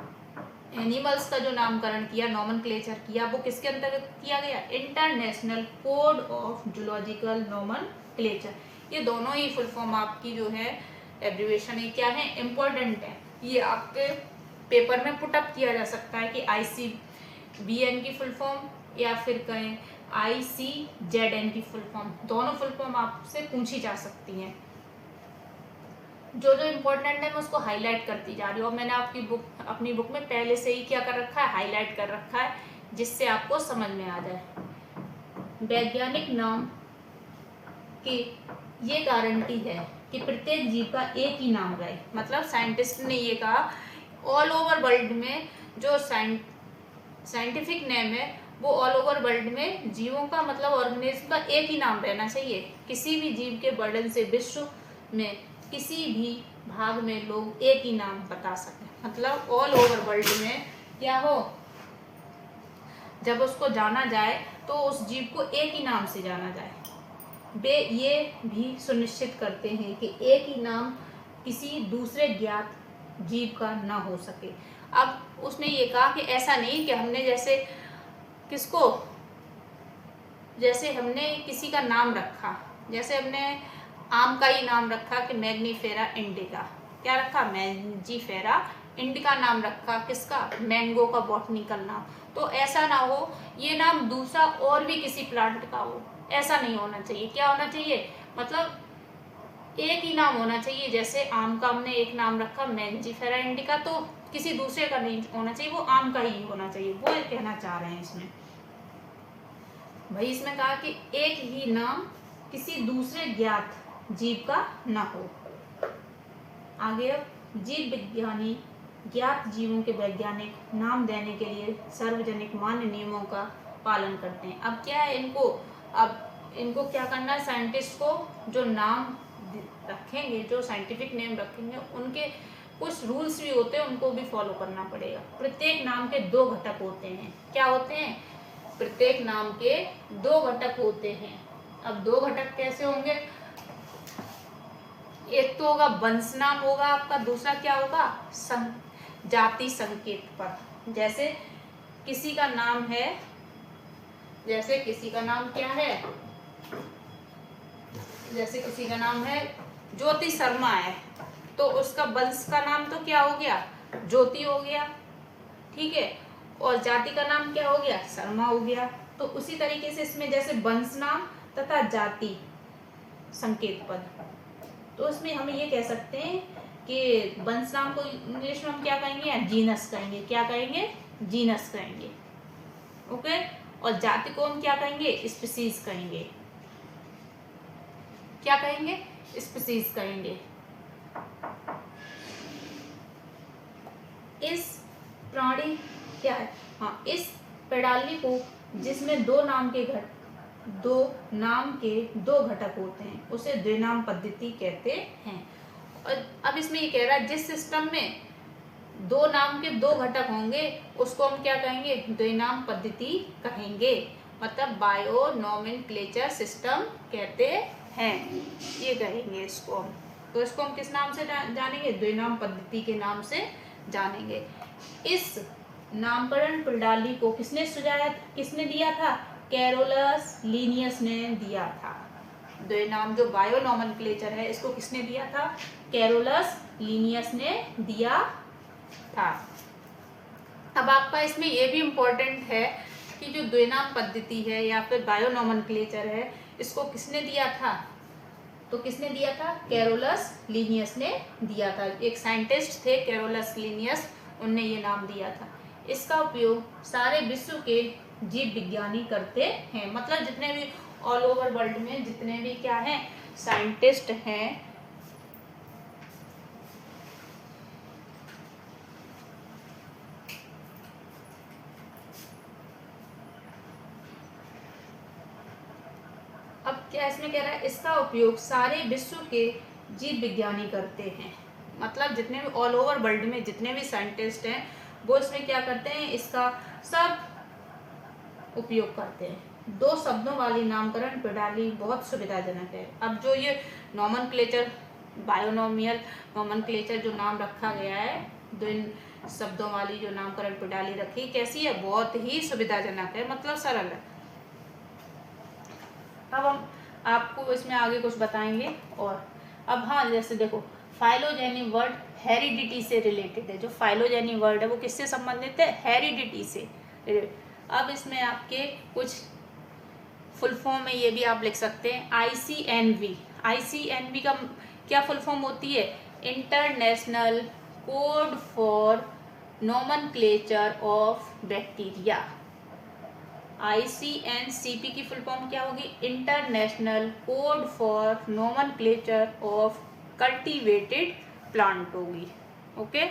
एनिमल्स का जो नामकरण किया, नोमेनक्लेचर किया, वो किसके अंतर्गत किया गया, international code of zoological nomenclature. ये दोनों ही फुल फॉर्म आपकी जो है एब्रिविएशन है, क्या है, इम्पोर्टेंट है, ये आपके पेपर में पुटअप किया जा सकता है कि ICBN की फुल फॉर्म या फिर कहें ICZN की फुल फॉर्म, दोनों फुल फॉर्म आपसे पूछी जा सकती हैं। जो जो इम्पोर्टेंट है मैं उसको हाईलाइट करती जा रही हूँ, और मैंने अपनी बुक में पहले से ही क्या कर रखा है, हाईलाइट कर रखा है, जिससे आपको समझ में आ जाए। वैज्ञानिक नाम की ये गारंटी है कि प्रत्येक जीव का एक ही नाम रहे। मतलब साइंटिस्ट ने ये कहा, ऑल ओवर वर्ल्ड में जो साइंटिफिक नेम है वो ऑल ओवर वर्ल्ड में जीवों का मतलब ऑर्गेनिज्म का एक ही नाम रहना चाहिए। किसी भी जीव के वर्णन से विश्व में किसी भी भाग में लोग एक ही नाम बता सकें। मतलब ऑल ओवर वर्ल्ड में क्या हो, जब उसको जाना जाए तो उस जीव को एक ही नाम से जाना जाए। वे ये भी सुनिश्चित करते हैं कि एक ही नाम किसी दूसरे ज्ञात जीव का ना हो सके। अब उसने ये कहा कि ऐसा नहीं कि हमने जैसे हमने किसी का नाम रखा, जैसे हमने आम का ही नाम रखा कि मैग्नीफेरा इंडिका, क्या रखा, मैंजीफेरा इंडिका नाम रखा, किसका, मैंगो का बॉटनिकल नाम। तो ऐसा ना हो, ये नाम दूसरा और भी किसी प्लांट का हो, ऐसा नहीं होना चाहिए। क्या होना चाहिए, मतलब एक ही नाम होना चाहिए। जैसे आम का हमने एक नाम रखा मैंजीफेरा इंडिका, तो किसी दूसरे का नहीं होना चाहिए, वो आम का ही होना चाहिए, वो कहना चाह रहे हैं इसमें। भाई इसमें कहा कि एक ही नाम किसी दूसरे ज्ञात जीव का ना हो। आगे जीव विज्ञानी ज्ञात जीवों के वैज्ञानिक नाम देने के लिए सार्वजनिक मान्य नियमों का पालन करते हैं। अब क्या है, इनको क्या करना है, साइंटिस्ट को जो नाम रखेंगे, जो साइंटिफिक नेम रखेंगे, उनके कुछ रूल्स भी होते हैं, उनको भी फॉलो करना पड़ेगा। प्रत्येक नाम के 2 घटक होते हैं। क्या होते हैं, प्रत्येक नाम के 2 घटक होते हैं। अब 2 घटक कैसे होंगे, एक तो होगा वंश नाम होगा आपका, दूसरा क्या होगा, जाति संकेत पद। जैसे किसी का नाम है, जैसे किसी का नाम क्या है, जैसे किसी का नाम है ज्योति शर्मा है, तो उसका वंश का नाम तो क्या हो गया, ज्योति हो गया, ठीक है, और जाति का नाम क्या हो गया, शर्मा हो गया। तो उसी तरीके से इसमें जैसे वंश नाम तथा जाति संकेत पद, तो इसमें हम ये कह सकते हैं कि वंश नाम को इंग्लिश में हम क्या कहेंगे, जीनस कहेंगे। क्या कहेंगे, जीनस कहेंगे। ओके, और जाति को हम क्या कहेंगे, स्पीसीज कहेंगे। क्या कहेंगे, स्पीसीज कहेंगे। इस प्राणी क्या है, हाँ, इस प्रणाली को जिसमें दो नाम के दो घटक होते हैं उसे द्विनाम पद्धति कहते हैं। और अब इसमें ये कह रहा है जिस सिस्टम में दो नाम के दो घटक होंगे उसको हम क्या कहेंगे, द्विनाम पद्धति कहेंगे, मतलब बायोनोमेनक्लेचर सिस्टम कहते हैं, ये कहेंगे इसको हम। तो इसको हम किस नाम से जानेंगे, द्विनाम पद्धति के नाम से जानेंगे। इस नामकरण प्रणाली को किसने सुझाया, किसने दिया था, कैरोलस लीनियस ने दिया था। द्विनाम जो बायोनोमेनक्लेचर है इसको किसने दिया था, कैरोलस लीनियस ने दिया था। अब आपका इसमें यह भी इम्पोर्टेंट है कि जो द्विनाम पद्धति है या फिर बायोनोमेनक्लेचर है इसको किसने दिया था, तो किसने दिया था, कैरोलस लीनियस ने दिया था। एक साइंटिस्ट थे कैरोलस लीनियस, उनने ये नाम दिया था। इसका उपयोग सारे विश्व के जीव विज्ञानी करते हैं, मतलब जितने भी ऑल ओवर वर्ल्ड में जितने भी क्या हैं, साइंटिस्ट हैं, अब क्या इसमें कह रहा है, इसका उपयोग सारे विश्व के जीव विज्ञानी करते हैं, मतलब जितने भी ऑल ओवर वर्ल्ड में जितने भी साइंटिस्ट हैं वो इसमें क्या करते हैं, इसका सब उपयोग करते हैं। दो शब्दों वाली नामकरण प्रणाली बहुत सुविधाजनक है। अब जो ये नोमेनक्लेचर, बायोनोमियल नोमेनक्लेचर जो नाम रखा गया है, दो इन शब्दों वाली जो नामकरण प्रणाली रखी, कैसी है, बहुत ही सुविधाजनक है, मतलब सरल है। अब हम आपको इसमें आगे कुछ बताएंगे। और अब हाँ, जैसे देखो फाइलोजेनी वर्ड हेरिडिटी से रिलेटेड है। जो फाइलोजेनी वर्ड है वो किससे संबंधित है, हेरिडिटी से। अब इसमें आपके कुछ फुल फॉर्म में ये भी आप लिख सकते हैं, ICNV। ICNV का क्या फुल फॉर्म होती है, international code for nomenclature of bacteria. ICNCP की फुल फॉर्म क्या होगी, international code for nomenclature of cultivated plant होगी। ओके,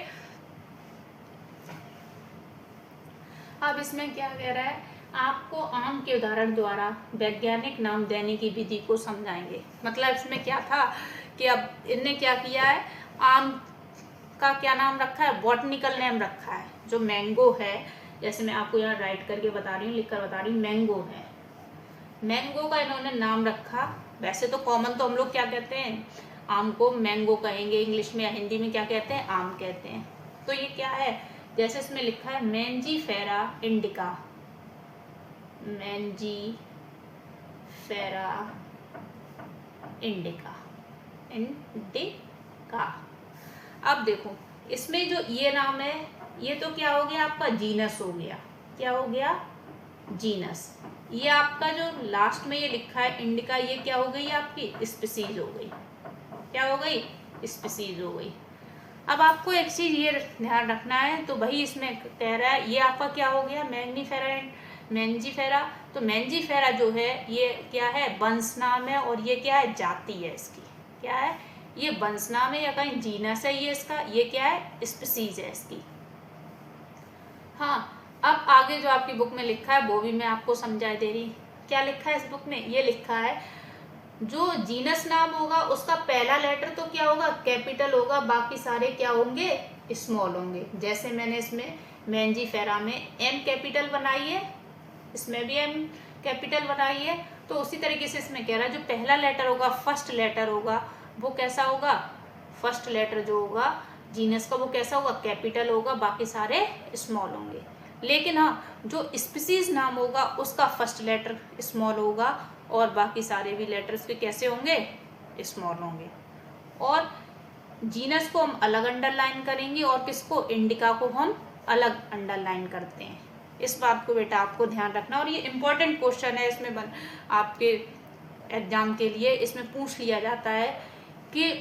अब इसमें क्या कह रहा है, आपको आम के उदाहरण द्वारा वैज्ञानिक नाम देने की विधि को समझाएंगे। मतलब इसमें क्या था कि अब इनने क्या किया है, आम का क्या नाम रखा है, बॉटनिकल नेम रखा है। जो मैंगो है, जैसे मैं आपको यहाँ राइट करके बता रही हूँ, लिख कर बता रही हूँ, मैंगो है, मैंगो का इन्होंने नाम रखा। वैसे तो कॉमन तो हम लोग क्या कहते हैं, आम को मैंगो कहेंगे, इंग्लिश में या हिंदी में क्या कहते हैं, आम कहते हैं। तो ये क्या है, जैसे इसमें लिखा है Mangifera indica, Mangifera indica, indica. अब देखो इसमें जो ये नाम है, ये तो क्या हो गया आपका, जीनस हो गया। क्या हो गया, जीनस। ये आपका जो लास्ट में ये लिखा है इंडिका, ये क्या हो गई आपकी, स्पीसीज हो गई। क्या हो गई, स्पीसीज हो गई। अब आपको एक चीज ये ध्यान रखना है, तो भाई इसमें कह रहा है ये आपका क्या हो गया, मैंजीफेरा। तो मैंजीफेरा जो है ये क्या है, वंश नाम है, और ये क्या है, जाति है इसकी। क्या है, ये वंश नाम है या कहीं जीनस है ये इसका, ये क्या है, स्पीसीज है इसकी। हाँ, अब आगे जो आपकी बुक में लिखा है वो भी मैं आपको समझा दे रही। क्या लिखा है इस बुक में, ये लिखा है जो जीनस नाम होगा उसका पहला लेटर तो क्या होगा, कैपिटल होगा, बाकी सारे क्या होंगे, स्मॉल होंगे। जैसे मैंने इसमें मैंजीफेरा में एम कैपिटल बनाई है, इसमें भी एम कैपिटल बनाई है, तो उसी तरीके से इसमें कह रहा है जो पहला लेटर होगा, फर्स्ट लेटर होगा, वो कैसा होगा, फर्स्ट लेटर जो होगा जीनस का वो कैसा होगा, कैपिटल होगा, बाकी सारे स्मॉल होंगे। लेकिन हाँ, जो स्पीसीज नाम होगा उसका फर्स्ट लेटर स्मॉल होगा और बाकी सारे भी लेटर्स के कैसे होंगे, स्मॉल होंगे। और जीनस को हम अलग अंडरलाइन करेंगे और किसको, इंडिका को हम अलग अंडरलाइन करते हैं। इस बात को बेटा आपको ध्यान रखना, और ये इम्पोर्टेंट क्वेश्चन है, इसमें आपके एग्जाम के लिए इसमें पूछ लिया जाता है कि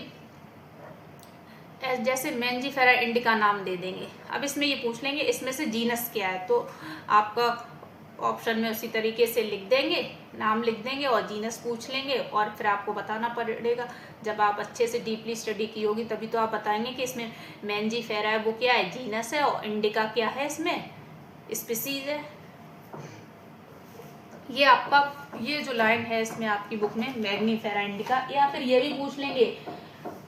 जैसे मैंजीफेरा इंडिका नाम दे देंगे। अब इसमें ये पूछ लेंगे इसमें से जीनस क्या है, तो आपका ऑप्शन में उसी तरीके से लिख देंगे, नाम लिख देंगे और जीनस पूछ लेंगे, और फिर आपको बताना पड़ेगा। जब आप अच्छे से डीपली स्टडी की होगी तभी तो आप बताएंगे कि इसमें मैंजीफेरा है वो क्या है, जीनस है, और इंडिका क्या है, इसमें स्पीसीज है। ये आपका ये जो लाइन है इसमें आपकी बुक में मैंजीफेरा इंडिका, या फिर ये भी पूछ लेंगे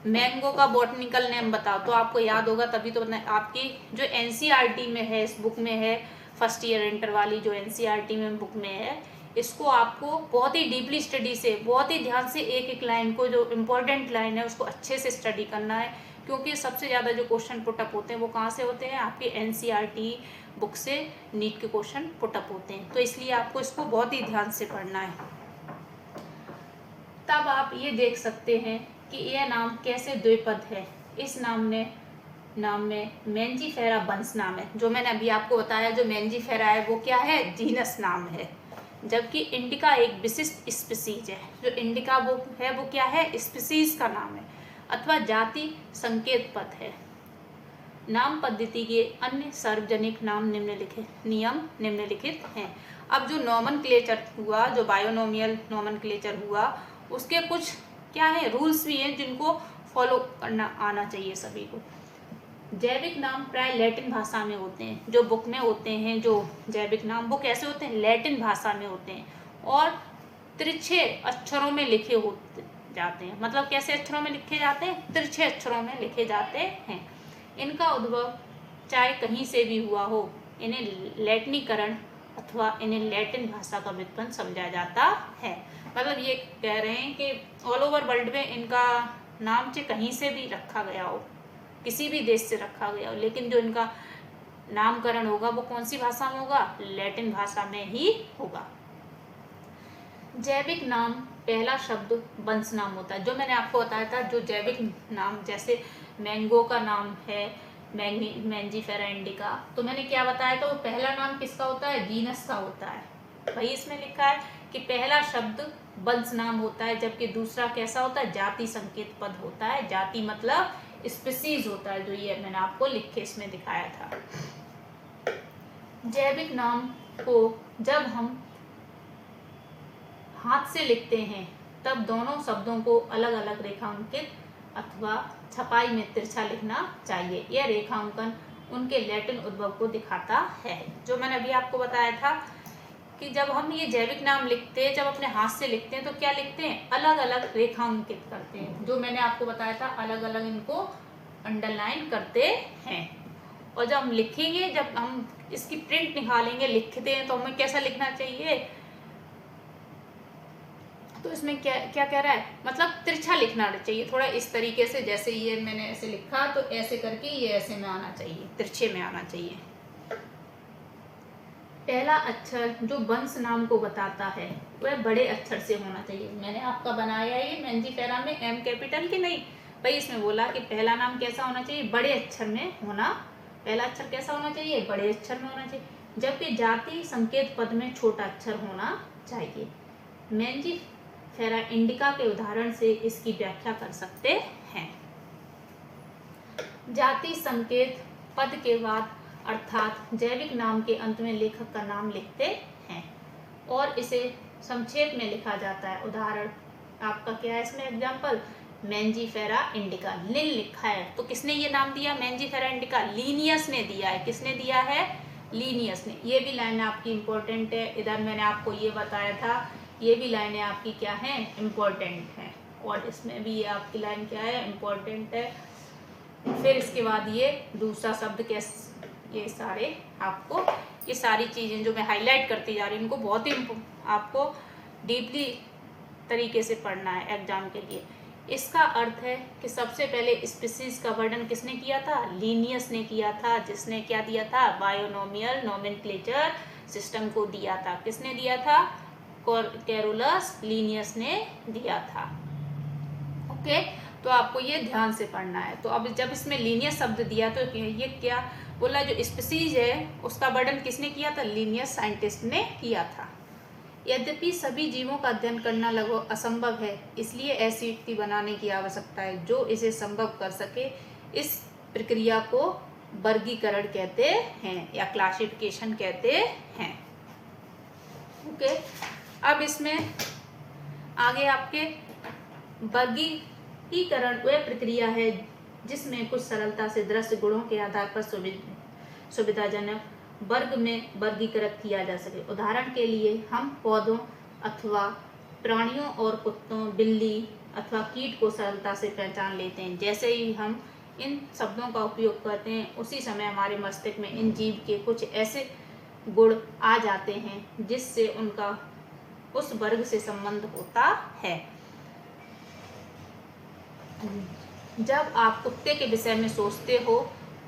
मैंगो का बॉटनिकल नेम बताओ, तो आपको याद होगा तभी तो आपकी जो एनसीईआरटी में है, इस बुक में है, फर्स्ट ईयर इंटर वाली जो एनसीईआरटी में बुक में है, इसको आपको बहुत ही डीपली स्टडी से, बहुत ही ध्यान से एक एक लाइन को, जो इम्पोर्टेंट लाइन है उसको अच्छे से स्टडी करना है, क्योंकि सबसे ज़्यादा जो क्वेश्चन पुटअप होते हैं वो कहाँ से होते हैं, आपके एनसीईआरटी बुक से नीट के क्वेश्चन पुटअप होते हैं। तो इसलिए आपको इसको बहुत ही ध्यान से पढ़ना है। तब आप ये देख सकते हैं कि यह नाम कैसे द्विपद है। इस नाम में मैंजीफेरा वंश नाम है। जो मैंने अभी आपको बताया, जो मैंजीफेरा है वो क्या है, जीनस नाम है, जबकि इंडिका एक विशिष्ट स्पीसीज है। जो इंडिका वो है वो क्या है, स्पीसीज का नाम है अथवा जाति संकेत पद है। नाम पद्धति के अन्य सार्वजनिक नियम निम्नलिखित हैं। अब जो नॉमनक्लेचर हुआ, जो बायोनोमियल नॉमनक्लेचर हुआ, उसके कुछ क्या है, रूल्स भी हैं जिनको फॉलो करना आना चाहिए सभी को। जैविक नाम प्राय लैटिन भाषा में होते हैं। जो बुक में होते हैं जो जैविक नाम वो कैसे होते हैं, लैटिन भाषा में होते हैं और तिरछे अक्षरों में लिखे होते जाते हैं। मतलब कैसे अक्षरों में लिखे जाते हैं, तिरछे अक्षरों में लिखे जाते हैं। इनका उद्भव चाहे कहीं से भी हुआ हो, इन्हें लैटिनीकरण अथवा इन्हें लैटिन भाषा का व्युत्पन्न समझा जाता है। मतलब ये कह रहे हैं कि ऑल ओवर वर्ल्ड में इनका नाम चाहे कहीं से भी रखा गया हो, किसी भी देश से रखा गया हो, लेकिन जो इनका नामकरण होगा वो कौन सी भाषा में होगा, लैटिन भाषा में ही होगा। जैविक नाम पहला शब्द वंश नाम होता है। जो मैंने आपको बताया था, जो जैविक नाम जैसे मैंगो का नाम है मैंजीफेरा इंडिका, तो मैंने क्या बताया था, वो पहला नाम किसका होता है, जीनस का होता है। भाई इसमें लिखा है कि पहला शब्द वंश नाम होता है, जबकि दूसरा कैसा होता है, जाति संकेत पद होता है। जाति मतलब स्पीसीज होता है, जो ये मैंने आपको लिख के इसमें दिखाया था। जैविक नाम को जब हम हाथ से लिखते हैं तब दोनों शब्दों को अलग अलग रेखांकित अथवा छपाई में तिरछा लिखना चाहिए। यह रेखांकन उनके लैटिन उद्भव को दिखाता है। जो मैंने अभी आपको बताया था कि जब हम ये जैविक नाम लिखते हैं, जब अपने हाथ से लिखते हैं तो क्या लिखते हैं, अलग अलग रेखांकित करते हैं। जो मैंने आपको बताया था, अलग अलग इनको अंडरलाइन करते हैं। और जब हम लिखेंगे, जब हम इसकी प्रिंट निकालेंगे, लिखते हैं तो हमें कैसा लिखना चाहिए, तो इसमें क्या क्या कह रहा है, मतलब तिरछा लिखना चाहिए, थोड़ा इस तरीके से। जैसे ये मैंने ऐसे लिखा तो ऐसे करके ये ऐसे में आना चाहिए, तिरछे में आना चाहिए। पहला अक्षर जो वंश नाम को बताता है वह बड़े अक्षर से होना चाहिए। मैंने आपका बनाया ये मैंजीफेरा में एम कैपिटल की नहीं, भाई इसमें बोला कि पहला नाम कैसा होना चाहिए, बड़े अक्षर में होना। पहला अक्षर कैसा होना चाहिए, बड़े अक्षर में होना चाहिए, जबकि जाति संकेत पद में छोटा अक्षर होना चाहिए। मैंजीफेरा इंडिका के उदाहरण से इसकी व्याख्या कर सकते हैं। जाति संकेत पद के बाद अर्थात जैविक नाम के अंत में लेखक का नाम लिखते हैं और इसे संक्षेप में लिखा जाता है। उदाहरण आपका क्या है इसमें एग्जाम्पल, मैंजीफेरा इंडिका, लिन लिखा है तो किसने ये नाम दिया, मैंजीफेरा इंडिका, लीनियस ने दिया है। किसने दिया है, लीनियस ने। ये भी लाइन आपकी इम्पोर्टेंट है। इधर मैंने आपको ये बताया था, ये भी लाइनें आपकी क्या है, इम्पोर्टेंट है। और इसमें भी ये आपकी लाइन क्या है, इम्पोर्टेंट है। फिर इसके बाद ये दूसरा शब्द कैसे, ये सारे आपको, ये सारी चीज़ें जो मैं हाईलाइट करती जा रही हूँ, इनको बहुत ही आपको डीपली तरीके से पढ़ना है एग्जाम के लिए। इसका अर्थ है कि सबसे पहले स्पीसीज का वर्णन किसने किया था, लीनियस ने किया था, जिसने क्या दिया था, बायोनोमियल नोमेनक्लेचर सिस्टम को दिया था। किसने दिया था, कैरोलस लीनियस ने दिया था। ओके, तो आपको ये ध्यान से पढ़ना है। तो अब जब इसमें लीनियस शब्द दिया तो ये क्या बोला, जो स्पीसीज है उसका वर्णन किसने किया था, लीनियस साइंटिस्ट ने किया था। यद्यपि सभी जीवों का अध्ययन करना लगभग असंभव है, इसलिए ऐसी युक्ति बनाने की आवश्यकता है जो इसे संभव कर सके। इस प्रक्रिया को वर्गीकरण कहते हैं या क्लासिफिकेशन कहते हैं। ओके, अब इसमें आगे आपके वर्गीकरण वह प्रक्रिया है जिसमें कुछ सरलता से दृश्य गुणों के आधार पर सुविधाजनक वर्ग में वर्गीकृत किया जा सके। उदाहरण के लिए हम पौधों अथवा प्राणियों और कुत्तों, बिल्ली अथवा कीट को सरलता से पहचान लेते हैं। जैसे ही हम इन शब्दों का उपयोग करते हैं उसी समय हमारे मस्तिष्क में इन जीव के कुछ ऐसे गुण आ जाते हैं जिससे उनका उस वर्ग से संबंध होता है। जब आप कुत्ते के विषय में सोचते हो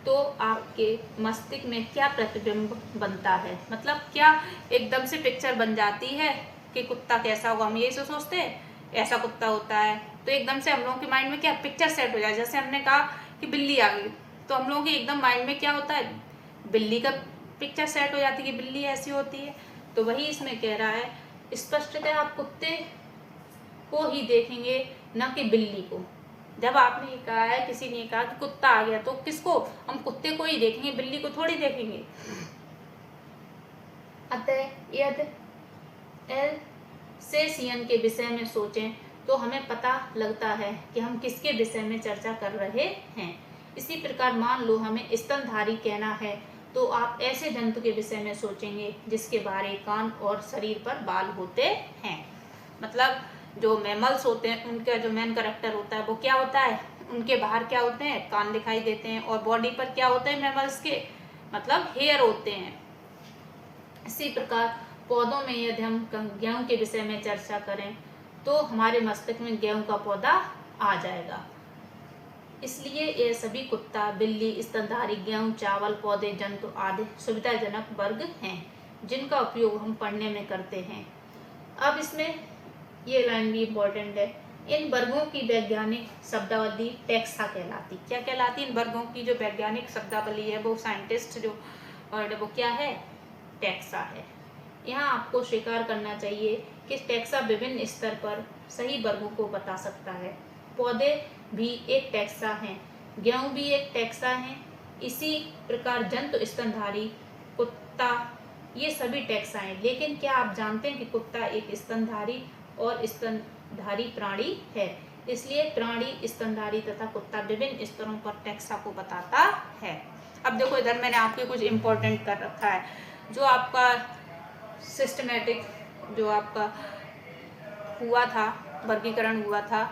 तो आपके मस्तिष्क में क्या प्रतिबिंब बनता है, मतलब क्या एकदम से पिक्चर बन जाती है कि कुत्ता कैसा होगा। हम यही सोचते हैं ऐसा कुत्ता होता है तो एकदम से हम लोगों के माइंड में क्या पिक्चर सेट हो जाए। जैसे हमने कहा कि बिल्ली आ गई तो हम लोगों के एकदम माइंड में क्या होता है, बिल्ली का पिक्चर सेट हो जाती है कि बिल्ली ऐसी होती है। तो वही इसमें कह रहा है, स्पष्टतः आप कुत्ते को ही देखेंगे न कि बिल्ली को। जब आपने कहा है, किसी ने कहा कि कुत्ता आ गया तो किसको, हम कुत्ते को ही देखेंगे, बिल्ली को थोड़ी देखेंगे। अतः यदि एल्सेशियन के विषय में सोचें तो हमें पता लगता है कि हम किसके विषय में चर्चा कर रहे हैं। इसी प्रकार मान लो हमें स्तनधारी कहना है तो आप ऐसे जंतु के विषय में सोचेंगे जिसके बाहरी कान और शरीर पर बाल होते हैं। मतलब जो मैमल्स होते हैं उनका जो मेन कैरेक्टर होता है वो क्या होता है, उनके बाहर क्या होते हैं, कान दिखाई देते हैं और बॉडी पर क्या होते हैं मैमल्स के, मतलब हेयर होते हैं। इसी प्रकार पौधों में यदि हम गेहूं के विषय में चर्चा करें तो हमारे मस्तिष्क में गेहूं का पौधा आ जाएगा। इसलिए ये सभी कुत्ता, बिल्ली, स्तनधारी, गेहूं, चावल, पौधे, जंतु आदि सुविधाजनक वर्ग हैं जिनका उपयोग हम पढ़ने में करते हैं। अब इसमें ये लाइन भी इम्पोर्टेंट है, इन वर्गों की वैज्ञानिक शब्दावली टैक्सा कहलाती। क्या कहलाती? इन वर्गों की जो वैज्ञानिक शब्दावली है वो साइंटिस्ट जो वर्ड वो क्या है, टैक्सा है। यहाँ आपको स्वीकार करना चाहिए कि टैक्सा विभिन्न स्तर पर सही वर्गों को बता सकता है। पौधे भी एक टैक्सा हैं, गेहूं भी एक टैक्सा हैं, इसी प्रकार जंतु, स्तनधारी, कुत्ता, ये सभी टैक्सा हैं। लेकिन क्या आप जानते हैं कि कुत्ता एक स्तनधारी और स्तनधारी प्राणी है। इसलिए प्राणी, स्तनधारी तथा कुत्ता विभिन्न स्तरों पर टैक्सा को बताता है। अब देखो इधर मैंने आपके कुछ इम्पोर्टेंट कर रखा है। जो आपका सिस्टमेटिक जो आपका हुआ था, वर्गीकरण हुआ था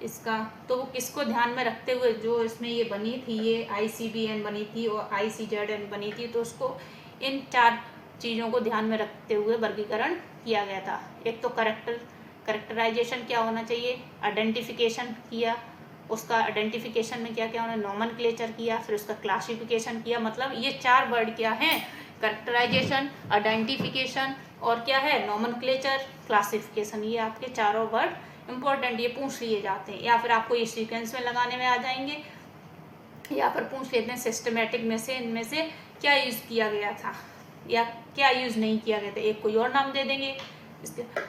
इसका, तो वो किसको ध्यान में रखते हुए जो इसमें ये बनी थी, ये ICBN बनी थी और ICZN बनी थी, तो उसको इन 4 चीज़ों को ध्यान में रखते हुए वर्गीकरण किया गया था। एक तो करेक्टराइजेशन क्या होना चाहिए, आइडेंटिफिकेशन किया, उसका आइडेंटिफिकेशन में क्या क्या होना, नॉमेनक्लेचर किया, फिर उसका क्लासिफिकेशन किया। मतलब ये 4 वर्ड क्या हैं, करेक्टराइजेशन, आइडेंटिफिकेशन और क्या है, नॉमेनक्लेचर, क्लासिफिकेशन। ये आपके चारों वर्ड इम्पोर्टेंट, ये पूछ लिए जाते हैं या फिर आपको ये सीक्वेंस में लगाने में आ जाएंगे या फिर पूछ लेते हैं सिस्टमेटिक में से इनमें से क्या यूज़ किया गया था या क्या यूज़ नहीं किया गया था, एक कोई और नाम दे देंगे।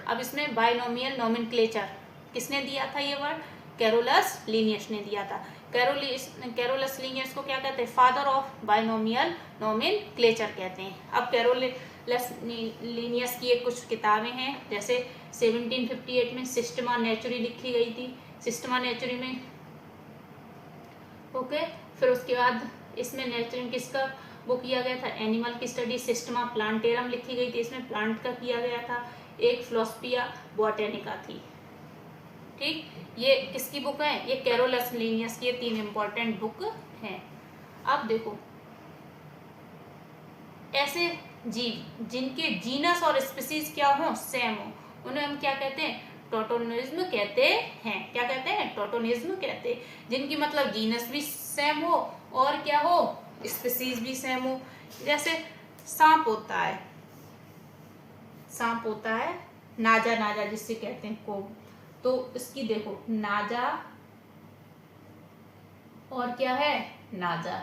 अब इसमें बाइनोमियल नॉमेनक्लेचर किसने दिया था ये वर्ड, कैरोलस लीनियस ने दिया था। कैरोलस लीनियस को क्या कहते हैं, फादर ऑफ बाइनोमियल नॉमेनक्लेचर कहते हैं। अब कैरोलस लीनियस की एक कुछ किताबें हैं, जैसे 1758 में सिस्टमा नेचुरी लिखी गई थी, सिस्टमा नेचुरी में। ओके, फिर उसके बाद इसमें नेचुरल किसका वो किया गया था, एनिमल की स्टडी, सिस्टमा प्लांटेरम लिखी गई थी, इसमें प्लांट का किया गया था। एक फिलोसफिया बॉटेनिका थी। ठीक, ये किसकी बुक है, ये कैरोलस लीनियस की 3 इम्पोर्टेंट बुक हैं। अब देखो ऐसे जीव जिनके जीनस और स्पीसीज क्या हो, सेम हो, उन्हें हम क्या कहते हैं, टोटोनिज्म कहते हैं। क्या कहते हैं, टोटोनिज्म कहते हैं। जिनकी मतलब जीनस भी सेम हो और क्या हो, स्पीसीज भी सेम हो। जैसे सांप होता है, सांप होता है नाजा जिससे कहते हैं कोब, तो इसकी देखो नाजा और क्या है, नाजा।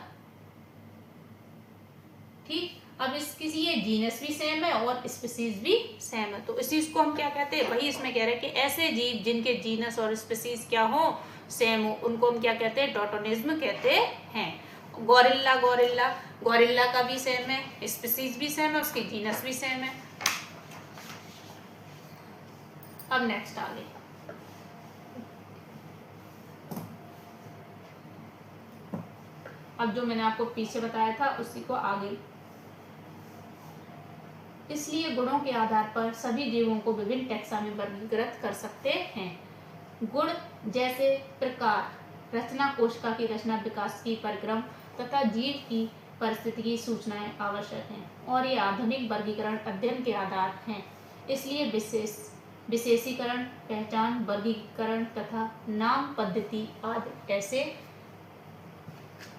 ठीक, अब इसकी ये जीनस भी सेम है और स्पीसीज भी सेम है, तो इसी को हम क्या कहते हैं, वही इसमें कह रहे हैं कि ऐसे जीव जिनके जीनस और स्पीसीज क्या हो, सेम हो, उनको हम क्या कहते हैं, टोटोनिज्म कहते हैं। गोरिल्ला गोरिल्ला गोरिल्ला का भी सेम है, स्पीसीज भी सेम है, उसकी जीनस भी सेम है। अब नेक्स्ट आगे अब जो मैंने आपको पीछे बताया था उसी को आगे। इसलिए गुणों के आधार पर सभी जीवों को विभिन्न टैक्सा में वर्गीकृत कर सकते हैं। गुण जैसे प्रकार, रचना, कोशिका की रचना, विकास की परिक्रम तथा जीव की परिस्थिति की सूचनाएं आवश्यक हैं और ये आधुनिक वर्गीकरण अध्ययन के आधार हैं। इसलिए विशेषीकरण, पहचान, वर्गीकरण तथा नाम पद्धति आदि ऐसे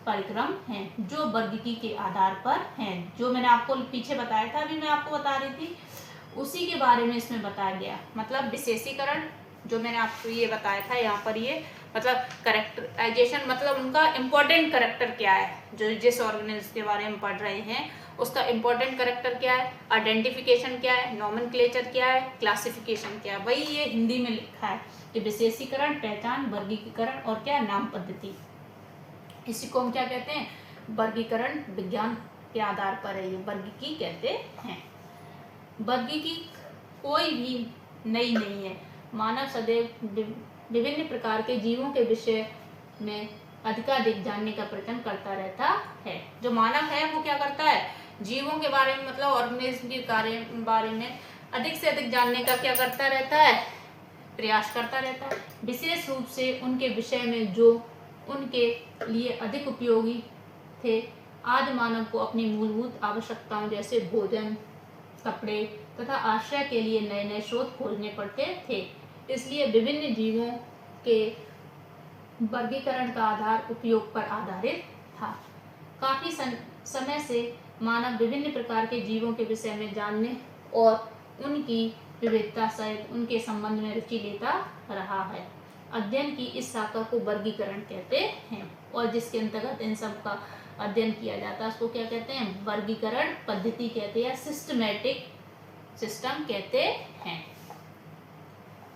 परिक्रम हैं जो वर्गीकी के आधार पर हैं। जो मैंने आपको पीछे बताया था, अभी मैं आपको बता रही थी, उसी के बारे में इसमें बताया गया। मतलब विशेषीकरण जो मैंने आपको ये बताया था यहाँ पर, ये मतलब कैरेक्टराइजेशन, मतलब उनका इम्पोर्टेंट कैरेक्टर क्या है, जो जिस ऑर्गेनिज्म के बारे में पढ़ रहे हैं उसका इम्पोर्टेंट कैरेक्टर क्या है, आइडेंटिफिकेशन क्या है, नॉमेनक्लेचर क्या है, क्लासिफिकेशन क्या है, वही ये हिंदी में लिखा है कि विशेषीकरण, पहचान, वर्गीकरण और क्या, नाम पद्धति। इसी को हम क्या कहते हैं, वर्गीकरण विज्ञान के आधार पर है, ये वर्गीकी कहते हैं। वर्गीकी कोई भी नई नहीं है, मानव सदैव विभिन्न प्रकार के जीवों के विषय में अधिकाधिक जानने का प्रयत्न करता रहता है। जो मानव है वो क्या करता है, जीवों के बारे में, मतलब ऑर्गेनिज्म के बारे में अधिक से अधिक जानने का क्या करता रहता है, प्रयास करता रहता है। विशेष रूप से उनके विषय में जो उनके लिए अधिक उपयोगी थे। आदि मानव को अपनी मूलभूत आवश्यकताओं जैसे भोजन, कपड़े तथा आश्रय के लिए नए नए स्रोत खोजने पड़ते थे। इसलिए विभिन्न जीवों के वर्गीकरण का आधार उपयोग पर आधारित था। काफी समय से मानव विभिन्न प्रकार के जीवों के विषय में जानने और उनकी विविधता सहित उनके संबंध में रुचि लेता रहा है। अध्ययन की इस शाखा को वर्गीकरण कहते हैं और जिसके अंतर्गत इन सब का अध्ययन किया जाता है उसको क्या कहते हैं, वर्गीकरण पद्धति कहते हैं, सिस्टमैटिक सिस्टम कहते हैं।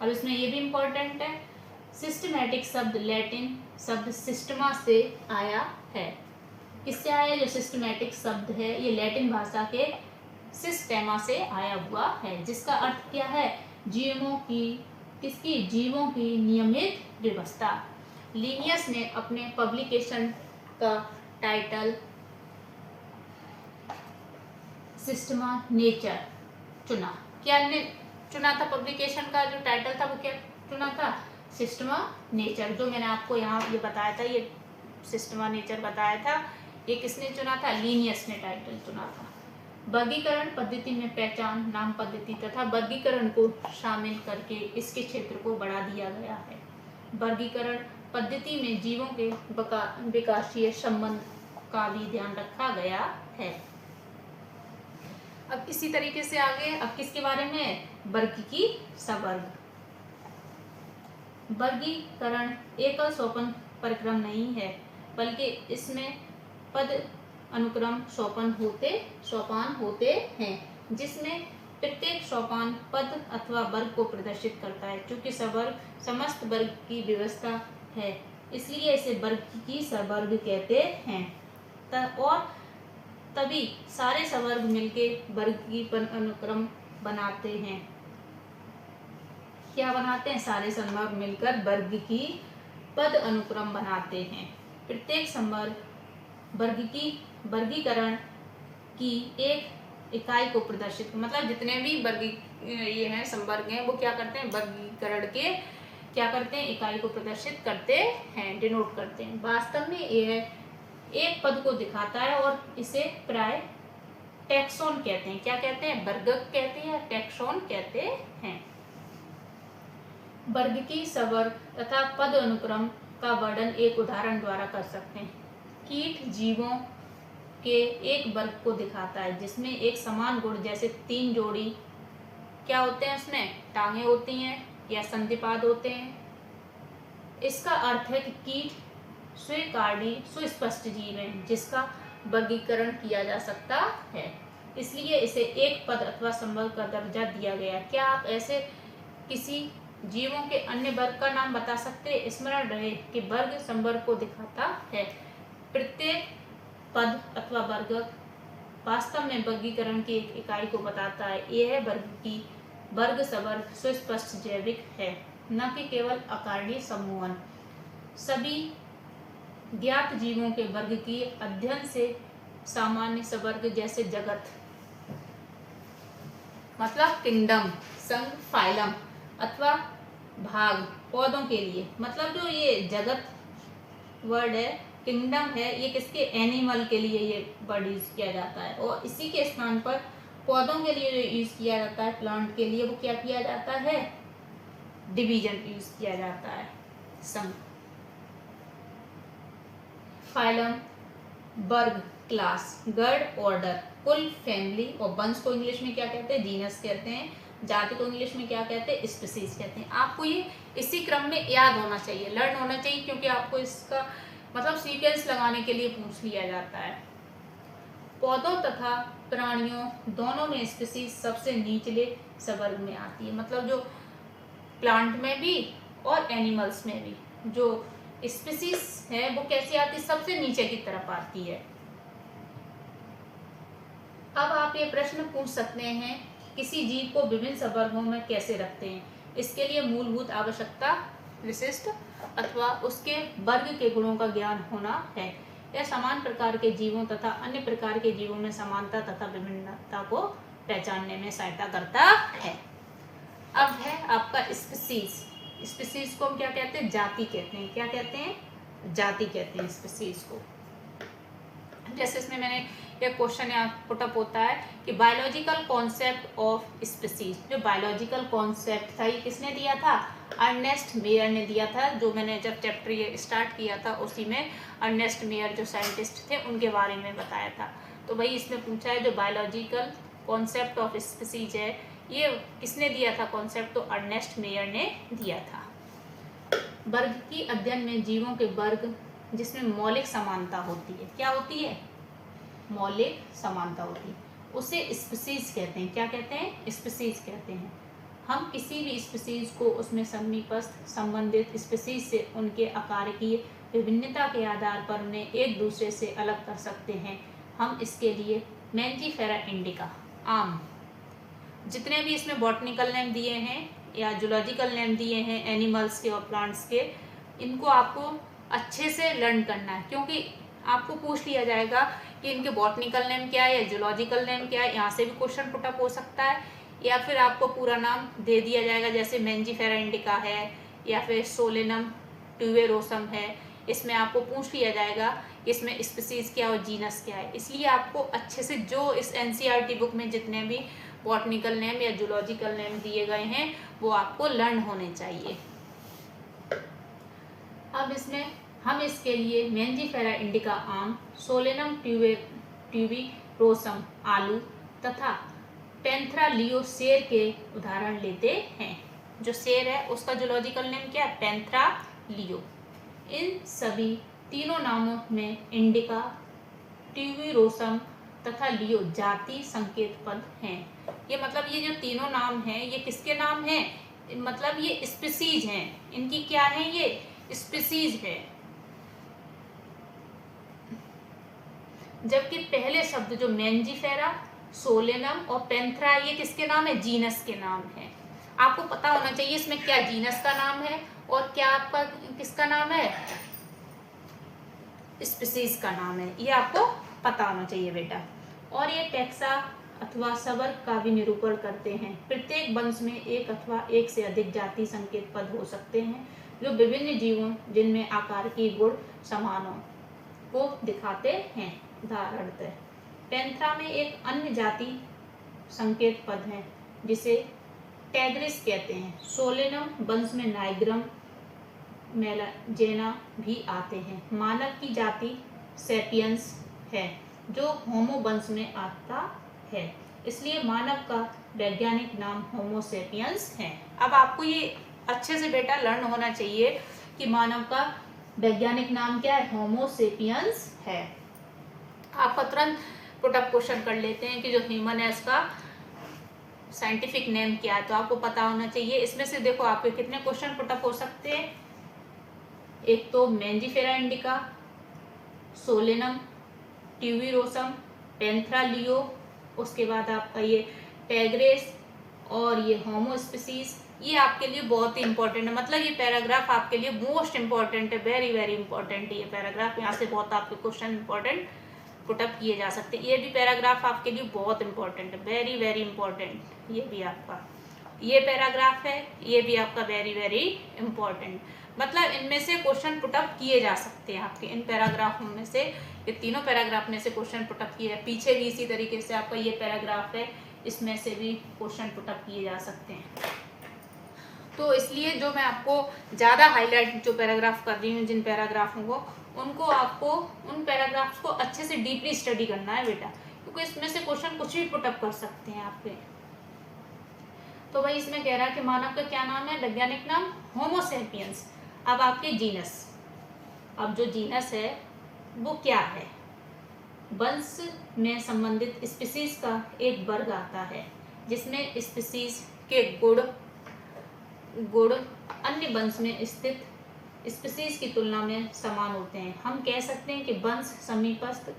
अब इसमें ये भी इम्पोर्टेंट है, सिस्टमैटिक शब्द लैटिन शब्द सिस्टमा से आया है। किससे आया, जो सिस्टमैटिक शब्द है ये लैटिन भाषा के सिस्टेमा से आया हुआ है, जिसका अर्थ क्या है, जीवों की नियमित व्यवस्था। लिनियस ने अपने पब्लिकेशन का टाइटल सिस्टमा नेचर चुना। क्या ने चुना था, पब्लिकेशन का जो टाइटल था वो क्या चुना था, सिस्टमा नेचर। जो मैंने आपको यहाँ ये बताया था, ये सिस्टमा नेचर बताया था, ये किसने चुना था, लिनियस ने टाइटल चुना था। वर्गीकरण पद्धति में पहचान, नाम पद्धति तथा वर्गीकरण को शामिल करके इसके क्षेत्र को बढ़ा दिया गया है। वर्गीकरण पद्धति में जीवों के विकासीय संबंध का भी ध्यान रखा गया है। अब इसी तरीके से आगे अब किसके बारे में, वर्गीकी सवर्ग। वर्गीकरण एकल सोपान परिक्रम नहीं है, बल्कि इसमें पद अनुक्रम सोपान होते हैं, जिसमें प्रत्येक सोपान पद अथवा वर्ग को प्रदर्शित करता है। चूंकि सवर्ग समस्त वर्ग की व्यवस्था है, इसलिए इसे वर्गीकी सवर्ग कहते हैं। और तभी सारे सवर्ग मिलके वर्गीकी अनुक्रम बनाते हैं। क्या बनाते हैं, सारे संवर्ग मिलकर वर्गीकी पद अनुक्रम बनाते हैं। प्रत्येक संवर्ग वर्गीकरण की एक इकाई को प्रदर्शित, मतलब जितने भी ये हैं संवर्ग हैं वो क्या करते हैं, वर्गीकरण के क्या करते हैं, इकाई को प्रदर्शित करते हैं, डिनोट करते हैं। वास्तव में यह एक पद को दिखाता है और इसे प्राय टैक्सोन कहते हैं। क्या कहते हैं, वर्गक कहते हैं, टैक्सोन कहते हैं। वर्गीकी सवर्ग तथा पद अनुक्रम का वर्णन एक उदाहरण द्वारा कर सकते हैं। कीट जीवों के एक वर्ग को दिखाता है जिसमें एक समान गुण जैसे 3 जोड़ी क्या होते हैं, उसमें टांगे होती हैं या संधिपाद होते हैं। इसका अर्थ है कि कीट स्वीकार्य सुस्पष्ट जीव है जिसका वर्गीकरण किया जा सकता है। इसलिए इसे एक पद अथवा संवर्ग का दर्जा दिया गया। क्या आप ऐसे किसी जीवों के अन्य वर्ग का नाम बता सकते हैं? स्मरण रहे कि वर्ग संवर्ग को दिखाता है। प्रत्येक पद अथवा वर्ग वास्तव में वर्गीकरण की एक इकाई को बताता है। यह वर्ग की वर्ग संवर्ग सुस्पष्ट जैविक है, न कि केवल आकारणीय समूहन। सभी ज्ञात जीवों के वर्ग की अध्ययन से सामान्य संवर्ग जैसे जगत मतलब किंगडम, संघ, फाइलम अथवा भाग पौधों के लिए, मतलब जो ये जगत वर्ड है, किंगडम है, ये किसके एनिमल के लिए ये वर्ड यूज किया जाता है। और इसी के स्थान पर पौधों के लिए जो यूज किया जाता है, प्लांट के लिए, वो क्या किया जाता है? डिवीजन यूज किया जाता है, संघ। फाइलम वर्ग, क्लास, गर्ड, ऑर्डर, कुल, फैमिली। और वंश को इंग्लिश में क्या कहते हैं? जीनस कहते हैं। जाति को इंग्लिश में क्या कहते हैं? स्पीसीज कहते हैं। आपको ये इसी क्रम में याद होना चाहिए, लर्न होना चाहिए, क्योंकि आपको इसका मतलब सीक्वेंस लगाने के लिए पूछ लिया जाता है। पौधों तथा प्राणियों दोनों में स्पीसीज सबसे निचले संवर्ग में आती है, मतलब जो प्लांट में भी और एनिमल्स में भी जो स्पीसीज है वो कैसी आती है? सबसे नीचे की तरफ आती है। अब आप ये प्रश्न पूछ सकते हैं, किसी जीव को विभिन्न संवर्गों में कैसे रखते हैं? इसके लिए मूलभूत आवश्यकता विशिष्ट अथवा उसके वर्ग के गुणों का ज्ञान होना है। यह समान प्रकार के जीवों तथा अन्य प्रकार के जीवों में समानता तथा विभिन्नता को पहचानने में सहायता करता है। अब है आपका स्पीसीज। स्पीसीज को हम क्या कहते हैं? जाति कहते हैं। क्या कहते हैं? जाति कहते हैं स्पीसीज को। जैसे इसमें मैंने एक क्वेश्चन यहाँ पुट अप होता है कि बायोलॉजिकल कॉन्सेप्ट ऑफ स्पीसीज। जो बायोलॉजिकल कॉन्सेप्ट था ये किसने दिया था? अर्नेस्ट मेयर ने दिया था। जो मैंने जब चैप्टर ये स्टार्ट किया था उसी में अर्नेस्ट मेयर जो साइंटिस्ट थे उनके बारे में बताया था। तो वही इसमें पूछा है, जो बायोलॉजिकल कॉन्सेप्ट ऑफ स्पीसीज है ये किसने दिया था कॉन्सेप्ट? तो अर्नेस्ट मेयर ने दिया था। वर्ग की अध्ययन में जीवों के वर्ग जिसमें मौलिक समानता होती है, क्या होती है? मौलिक समानता होती है, उसे स्पीसीज कहते हैं। क्या कहते हैं? स्पीसीज कहते हैं। हम किसी भी स्पीसीज को उसमें समीपस्थ संबंधित स्पीसीज से उनके आकार की विभिन्नता के आधार पर उन्हें एक दूसरे से अलग कर सकते हैं। हम इसके लिए मैंजीफेरा इंडिका, आम, जितने भी इसमें बॉटनिकल नेम दिए हैं या जूलॉजिकल नेम दिए हैं एनिमल्स के और प्लांट्स के, इनको आपको अच्छे से लर्न करना है, क्योंकि आपको पूछ लिया जाएगा कि इनके बॉटनिकल नेम क्या है या जूलॉजिकल नेम क्या है। यहाँ से भी क्वेश्चन पुट अप हो सकता है, या फिर आपको पूरा नाम दे दिया जाएगा, जैसे मैंजीफेरा इंडिका है या फिर सोलेनम ट्यूबेरोसम है। इसमें आपको पूछ लिया जाएगा इसमें स्पीसीज क्या और जीनस क्या है। इसलिए आपको अच्छे से जो इस एनसीईआरटी बुक में जितने भी बॉटनिकल नेम या जूलॉजिकल नेम दिए गए हैं वो आपको लर्न होने चाहिए। अब इसमें हम इसके लिए मैंजीफेरा इंडिका आम, सोलेनम ट्यूबेरोसम आलू तथा पेंथरा लियो शेर के उदाहरण लेते हैं। जो शेर है उसका जूलॉजिकल नेम क्या है? पेंथरा लियो। इन सभी तीनों नामों में इंडिका, ट्यूबेरोसम तथा लियो जाति संकेत पद हैं। ये मतलब ये जो तीनों नाम हैं ये किसके नाम हैं? मतलब ये स्पीसीज हैं। इनकी क्या है? ये स्पीसीज है। जबकि पहले शब्द जो मैंजीफेरा, सोलेनम और पेंथरा ये किसके नाम है? जीनस के नाम है। आपको पता होना चाहिए इसमें क्या जीनस का नाम है और क्या आपका किसका नाम है? स्पीसीज का नाम है। ये आपको पता होना चाहिए बेटा। और ये टैक्सा अथवा संवर्ग का भी निरूपण करते हैं। प्रत्येक वंश में एक अथवा एक से अधिक जाति संकेत पद हो सकते हैं जो विभिन्न जीवों जिनमें आकार की गुण समान हो को दिखाते हैं। उदाहरणतः पेंथरा में एक अन्य जाति संकेत पद है जिसे टैग्रिस कहते हैं। सोलेनम वंश में नाइग्रम, मेलाजेना भी आते हैं। मानव की जाति सेपियंस है जो होमो वंश में आता है, इसलिए मानव का वैज्ञानिक नाम होमो सेपियंस है। अब आपको ये अच्छे से बेटा लर्न होना चाहिए कि मानव का वैज्ञानिक नाम क्या है? होमो सेपियंस है। आपका तुरंत पुटअप क्वेश्चन कर लेते हैं कि जो ह्यूमन है उसका साइंटिफिक नेम क्या है, तो आपको पता होना चाहिए। इसमें से देखो आपके कितने क्वेश्चन पुटअप हो सकते हैं। एक तो मैंजीफेरा इंडिका, सोलेनम, ट्यूबिरोसम, पेंथरा लियो, उसके बाद आपका ये टेग्रेस और ये होमो स्पीसीज। ये आपके लिए बहुत ही इंपॉर्टेंट है, मतलब ये पैराग्राफ आपके लिए मोस्ट इंपॉर्टेंट है, वेरी वेरी इंपॉर्टेंट है ये पैराग्राफ। यहाँ से बहुत आपके क्वेश्चन इंपॉर्टेंट पुटअप किए जा सकते हैं। ये भी पैराग्राफ आपके लिए बहुत इंपॉर्टेंट है, वेरी वेरी इंपॉर्टेंट। ये भी आपका ये पैराग्राफ है, ये भी आपका वेरी वेरी इंपॉर्टेंट। मतलब इनमें से क्वेश्चन पुटअप किए जा सकते हैं आपके इन पैराग्राफों में से। ये तीनों पैराग्राफ में से क्वेश्चन पुटअप किए हैं। पीछे भी इसी तरीके से आपका ये पैराग्राफ है, इसमें से भी क्वेश्चन पुटअप किए जा सकते हैं। तो इसलिए जो मैं आपको ज़्यादा हाईलाइट जो पैराग्राफ कर रही हूँ, जिन पैराग्राफों को, उनको आपको उन पैराग्राफ्स को अच्छे से डीपली स्टडी करना है बेटा, क्योंकि इसमें से क्वेश्चन कुछ भी पुटअप कर सकते हैं आपके। तो भाई इसमें कह रहा है कि मानव का क्या नाम है, वैज्ञानिक नाम होमो सेपियंस। अब आपके जीनस, अब जो जीनस है वो क्या है, वंश में संबंधित स्पीसीज का एक वर्ग आता है जिसमें स्पीसीज के गुण अन्य वंश में स्थित स्पीसीज की तुलना में समान होते हैं। हम कह सकते हैं कि वंश समीपस्थ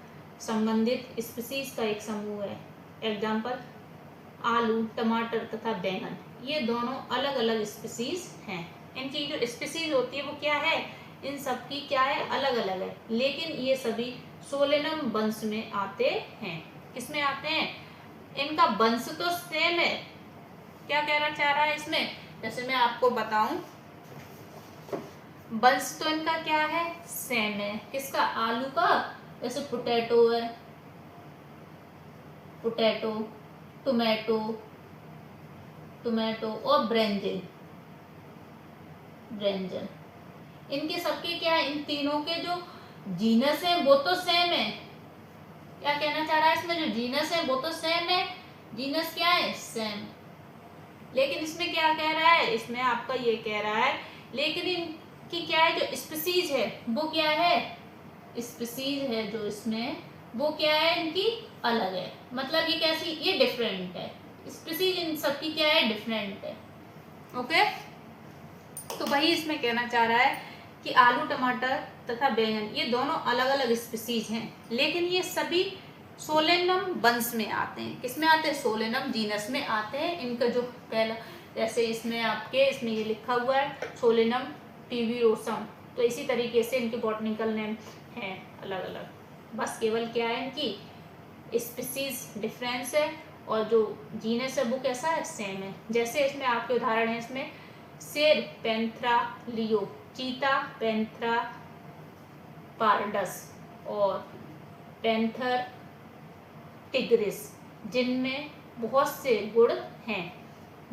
संबंधित स्पीसीज का एक समूह है। एग्जाम्पल, आलू, टमाटर तथा बैंगन, ये दोनों अलग अलग स्पीसीज हैं। इनकी जो स्पीसीज होती है वो क्या है, इन सब की क्या है, अलग अलग है, लेकिन ये सभी सोलेनम वंश में आते हैं। किसमें आते हैं, इनका वंश तो सेम है। क्या कहना चाह रहा है इसमें, जैसे मैं आपको बताऊं, वंश तो इनका क्या है, सेम है। किसका, आलू का, जैसे पोटैटो है, पोटैटो, टोमेटो, टोमेटो और ब्रिंजल, ब्रिंजल, इनके सबके क्या है, इन तीनों के जो जीनस है वो तो सेम है। क्या कहना चाह रहा है इसमें, जो जीनस है वो तो सेम है, जीनस क्या है, सेम। लेकिन इसमें क्या कह रहा है, इसमें आपका ये कह रहा है, लेकिन इनकी क्या है, जो स्पीसीज है वो क्या है, स्पीसीज है जो इसमें वो क्या है, इनकी अलग है। मतलब ये कैसी, ये डिफरेंट है, स्पीसीज इन सबकी क्या है, डिफरेंट है। ओके, तो वही इसमें कहना चाह रहा है कि आलू, टमाटर तथा बैंगन ये दोनों अलग अलग स्पीसीज हैं, लेकिन ये सभी सोलेनम वंश में आते हैं। किसमें आते हैं, सोलेनम जीनस में आते हैं। इनका जो पहला, जैसे इसमें आपके इसमें ये लिखा हुआ है सोलेनम ट्यूबिरोसम, तो इसी तरीके से इनके बॉटनिकल नेम हैं अलग अलग, बस केवल क्या है, इनकी स्पीसीज डिफरेंस है और जो जीनस है वो कैसा है, सेम है। जैसे इसमें आपके उदाहरण है, इसमें शेर पैंथरा लियो, चीता पैंथरा पारडस और पैंथर टिग्रिस, जिनमें बहुत से गुण हैं।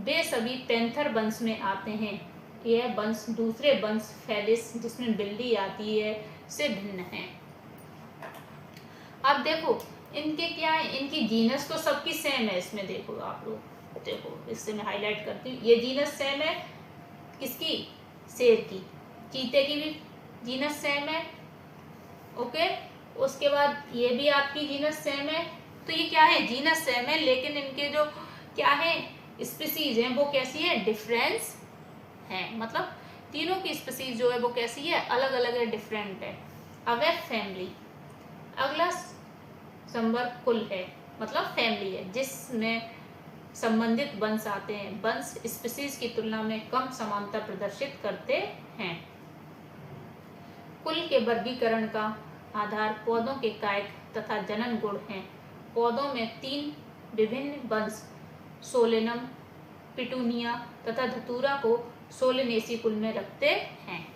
वे सभी पैंथर वंश में आते हैं। यह वंश दूसरे वंश फेलिस, जिसमें बिल्ली आती है, से भिन्न है। अब देखो इनके क्या है, इनकी जीनस तो सबकी सेम है। इसमें देखो आप लोग, देखो इससे मैं हाईलाइट करती हूँ, ये जीनस सेम है किसकी, शेर की, चीते की भी जीनस सेम है। ओके, उसके बाद ये भी आपकी जीनस सेम है। तो ये क्या है, जीनस सेम है, लेकिन इनके जो क्या है, स्पीसीज हैं वो कैसी है, डिफरेंस है। मतलब तीनों की स्पीसीज जो है वो कैसी है, अलग अलग है, डिफरेंट है। अब है फैमिली, अगला संवर्ग कुल है, मतलब फैमिली है, जिसमें संबंधित वंश आते हैं। वंश स्पीसीज की तुलना में कम समानता प्रदर्शित करते हैं। कुल के वर्गीकरण का आधार पौधों के कायक तथा जनन गुण हैं। पौधों में 3 विभिन्न वंश सोलेनम, पिटूनिया तथा धतूरा को सोलेनेसी कुल में रखते हैं।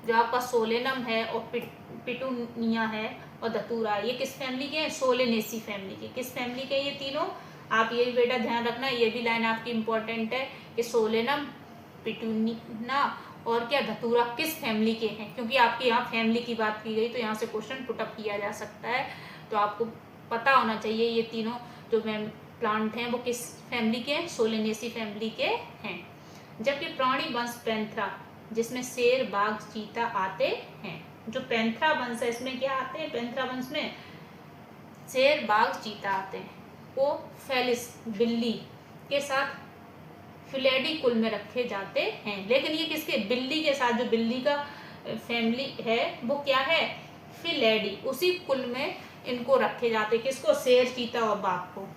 जो आपका सोलेनम है और पिटूनिया है और धतूरा, ये किस फैमिली के हैं, सोलेनेसी फैमिली के। किस फैमिली के ये तीनों, आप ये भी बेटा ध्यान रखना, ये भी लाइन आपकी इंपॉर्टेंट है कि सोलेनम, पिटूनिया और क्या धतूरा किस फैमिली के हैं, क्योंकि आपके यहाँ फैमिली की बात की गई तो यहाँ से क्वेश्चन पुटअप किया जा सकता है। तो आपको पता होना चाहिए ये तीनों जो प्लांट हैं वो किस फैमिली के हैं, सोलेनेसी फैमिली के हैं। जबकि प्राणी वंश पैंथरा, जिसमें शेर, बाघ, चीता आते हैं। जो पैंथरा वंश है इसमें क्या आते हैं, पैंथरा वंश में शेर, बाघ, चीता आते हैं, वो फेलिस बिल्ली के साथ फिलेडी कुल में रखे जाते हैं। लेकिन ये किसके, बिल्ली के साथ, जो बिल्ली का फैमिली है वो क्या है, फिलेडी, उसी कुल में इनको रखे जाते, किसको, शेर, चीता और बाघ को।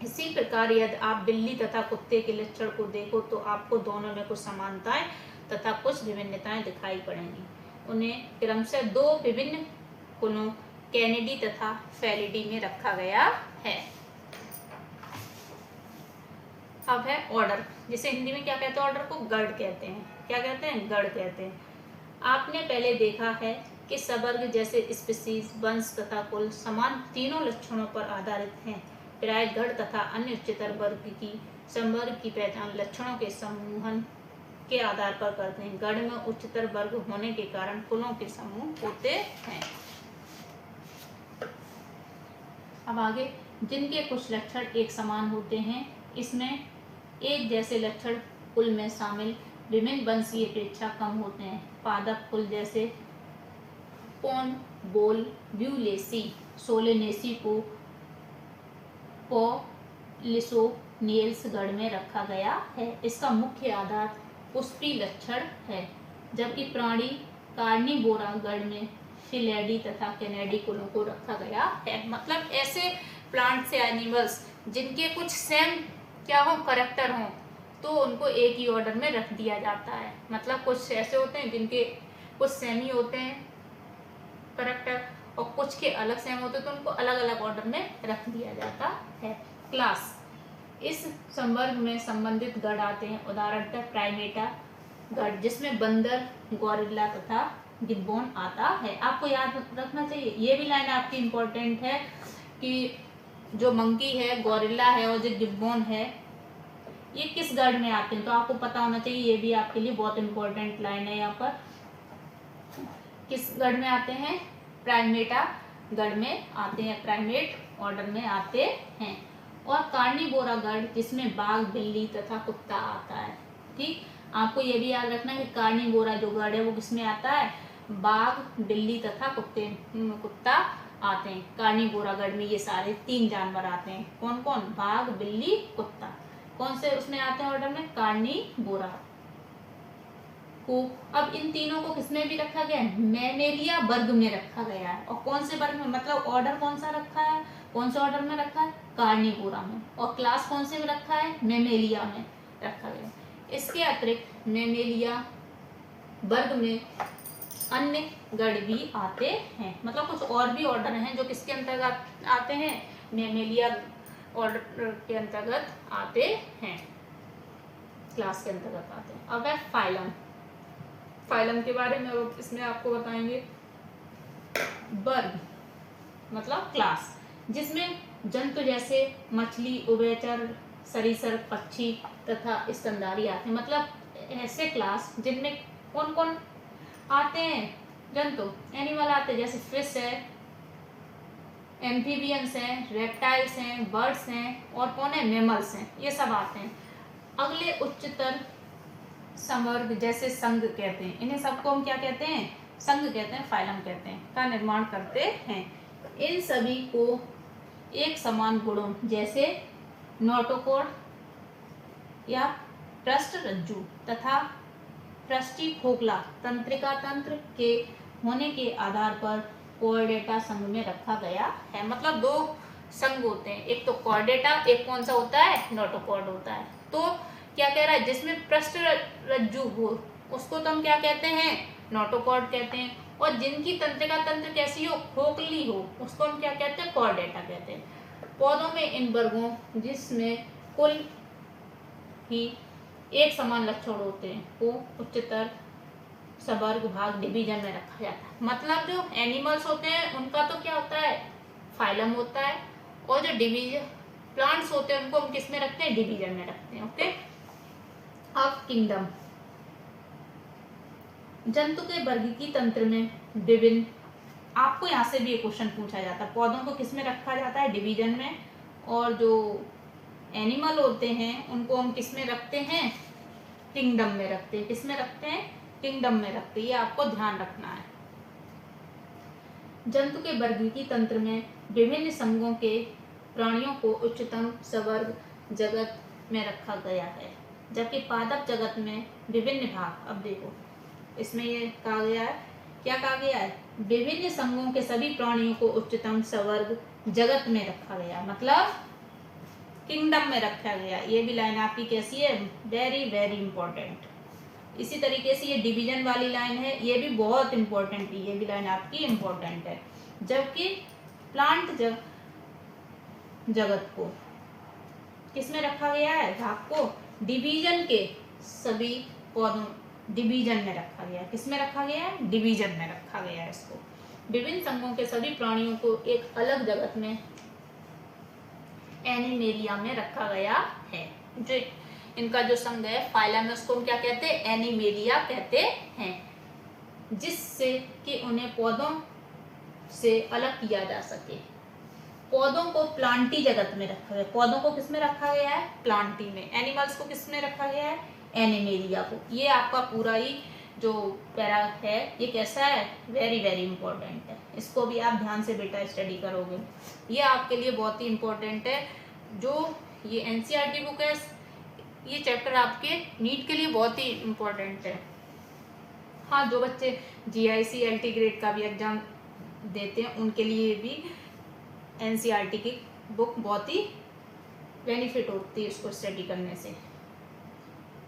इसी प्रकार यदि आप बिल्ली तथा कुत्ते के लक्षण को देखो तो आपको दोनों में कुछ समानताएं तथा कुछ विभिन्नताएं दिखाई पड़ेंगी। उन्हें क्रमशः दो विभिन्न कुलों कैनिडी तथा फेलिडी में रखा गया है। अब है ऑर्डर, जिसे हिंदी में क्या कहते हैं, ऑर्डर को गण कहते हैं। क्या कहते हैं, गण कहते हैं। आपने पहले देखा है कि सवर्ग जैसे स्पीशीज, वंश तथा कुल समान तीनों लक्षणों पर आधारित हैं। प्राय गण तथा अन्य उच्चतर वर्ग की संवर्ग की पहचान लक्षणों के समूहन के आधार पर करते हैं। गण में उच्चतर वर्ग होने के कारण कुलों के समूह होते हैं। अब आगे, जिनके कुछ लक्षण एक समान होते हैं, इसमें एक जैसे लक्षण कुल में शामिल विभिन्न वंश की अपेक्षा कम होते हैं। पादप कुल जैसे पोन, बोल, ब्यूलेसी, सोलेनेसी को पोलिसोनियल्स गण में रखा गया है। इसका मुख्य आधार पुष्पी लक्षण है, जबकि प्राणी कार्निवोरा गण में फिलेडी तथा कैनेडी कुलों को रखा गया है। मतलब ऐसे प्लांट्स या एनिमल्स जिनके कुछ सेम क्या हो, करेक्टर हो, तो उनको एक ही ऑर्डर में रख दिया जाता है। मतलब कुछ ऐसे होते हैं जिनके कुछ सेम ही होते हैं करेक्टर, और कुछ के अलग सेम होते हैं, तो उनको अलग अलग ऑर्डर में रख दिया जाता है। क्लास, इस संवर्ग में संबंधित गण आते हैं। उदाहरणतः प्राइमेटा गण, जिसमें बंदर, गोरिल्ला तथा गिब्बॉन आता है। आपको याद रखना चाहिए, ये भी लाइन आपकी इम्पोर्टेंट है कि जो मंकी है, गोरिल्ला है और जो गिब्बॉन है, ये किस गण में आते हैं, तो आपको पता होना चाहिए। ये भी आपके लिए बहुत इम्पोर्टेंट लाइन है। यहाँ पर किस गण में आते हैं, प्राइमेटा गण में आते हैं, प्राइमेट ऑर्डर में आते हैं। और कार्निवोरा गण, जिसमें बाघ, बिल्ली तथा कुत्ता आता है। ठीक, आपको ये भी याद रखना है कि कार्निवोरा जो गण है वो किसमें आता है, बाघ, बिल्ली तथा कुत्ता आते हैं। कार्निवोरा गण में ये सारे तीन जानवर आते हैं। कौन कौन, बाघ, बिल्ली, कुत्ता। कौन से उसमें आते हैं ऑर्डर में, कार्निवोरा को। अब इन तीनों को किसमें भी रखा गया है, मैमेलिया वर्ग में रखा गया है। और कौन से वर्ग में, मतलब ऑर्डर कौन सा रखा है, कौन से ऑर्डर में रखा है, कार्निवोरा में। और क्लास कौन से में रखा है, मैमेलिया में रखा गया है। इसके अतिरिक्त मैमेलिया वर्ग में अन्य गण भी आते हैं। मतलब कुछ और भी ऑर्डर हैं जो किसके अंतर्गत आते हैं, मैमेलिया ऑर्डर के अंतर्गत आते हैं, क्लास के अंतर्गत आते हैं। अब है फाइलम। फाइलम के बारे में इसमें आपको बताएंगे। वर्ग मतलब क्लास, जिसमें जंतु जैसे मछली, उभयचर, सरीसृप, पक्षी तथा स्तनधारी आते हैं। मतलब ऐसे क्लास जिनमें कौन कौन आते हैं, जंतु, एनिमल आते हैं, जैसे फिश है, एम्फीबियंस हैं, रेप्टाइल्स हैं, बर्ड्स हैं, और कौन है, मैमल्स हैं, ये सब आते हैं। अगले उच्चतर संवर्ग जैसे संघ कहते हैं, इन्हें सबको हम क्या कहते हैं, संघ कहते हैं, फाइलम कहते हैं, का निर्माण करते हैं। इन सभी को एक समान गुणों जैसे नोटोकॉर्ड या पृष्ठ रज्जु तथा पृष्ठी खोखला तंत्रिका तंत्र के होने के आधार पर कोर्डेटा संघ में रखा गया है। मतलब दो संघ होते हैं, एक तो कॉर्डेटा, एक कौन सा होता है, नोटोकॉर्ड होता है। तो क्या कह रहा है, जिसमें पृष्ठ रज्जु हो उसको तो हम क्या कहते हैं, नोटोकॉर्ड कहते हैं। और जिनकी तंत्रिका तंत्र कैसी हो, खोखली हो, उसको हम क्या कहते हैं, कॉर्डेटा कहते हैं। पौधों में इन वर्गों जिसमें कुल ही एक समान लक्षण होते हैं को उच्चतर सवर्ग भाग डिवीजन में रखा जाता है। मतलब जो एनिमल्स होते हैं उनका तो क्या होता है, फाइलम होता है, और जो डिवीजन प्लांट्स होते हैं उनको हम किस में रखते हैं, डिवीजन में रखते हैं। ओके। अब किंगडम, जंतु के वर्गीकी तंत्र में विभिन्न, आपको यहाँ से भी एक क्वेश्चन पूछा जाता है, पौधों को किस में रखा जाता है, डिवीजन में, और जो एनिमल होते हैं उनको हम किस में रखते हैं, किंगडम में रखते हैं। किस में रखते हैं, किंगडम में रखते हैं, ये आपको ध्यान रखना है। जंतु के वर्गीकी तंत्र में विभिन्न संघों के प्राणियों को उच्चतम सवर्ग जगत में रखा गया है, जबकि पादप जगत में विभिन्न भाग। अब देखो इसमें ये कहा गया है, क्या कहा गया है, विभिन्न संघों के सभी प्राणियों को उच्चतम सवर्ग जगत में रखा गया, मतलब किंगडम में रखा गया। ये भी लाइन आपकी कैसी है, वेरी वेरी इंपॉर्टेंट। इसी तरीके से ये डिवीजन वाली लाइन है, ये भी बहुत इंपॉर्टेंट है, ये भी लाइन आपकी इंपॉर्टेंट है। जबकि प्लांट जगत को किसमें रखा गया है, भाग को डिवीजन के सभी पौधों, डिवीजन में रखा गया है। किसमें रखा गया है, डिवीजन में रखा गया है इसको। विभिन्न संघों के सभी प्राणियों को एक अलग जगत में एनिमेलिया में रखा गया है। जो इनका जो संघ है फाइलम में, उसको हम क्या कहते हैं, एनिमेलिया कहते हैं, जिससे कि उन्हें पौधों से अलग किया जा सके। पौधों को प्लांटी जगत में रखा गया, पौधों को किसमें रखा गया है, प्लांटी में। एनिमल्स को किसमें रखा गया है, एनिमेलिया को। ये आपका पूरा ही जो पैरा है ये कैसा है, वेरी वेरी इंपॉर्टेंट है। इसको भी आप ध्यान से बेटा स्टडी करोगे, ये आपके लिए बहुत ही इंपॉर्टेंट है। जो ये एनसीईआरटी बुक है, ये चैप्टर आपके नीट के लिए बहुत ही इंपॉर्टेंट है। हाँ, जो बच्चे जीआईसी एलटी ग्रेड का भी एग्जाम देते हैं उनके लिए भी एनसीईआरटी की बुक बहुत ही बेनिफिट होती है इसको स्टडी करने से।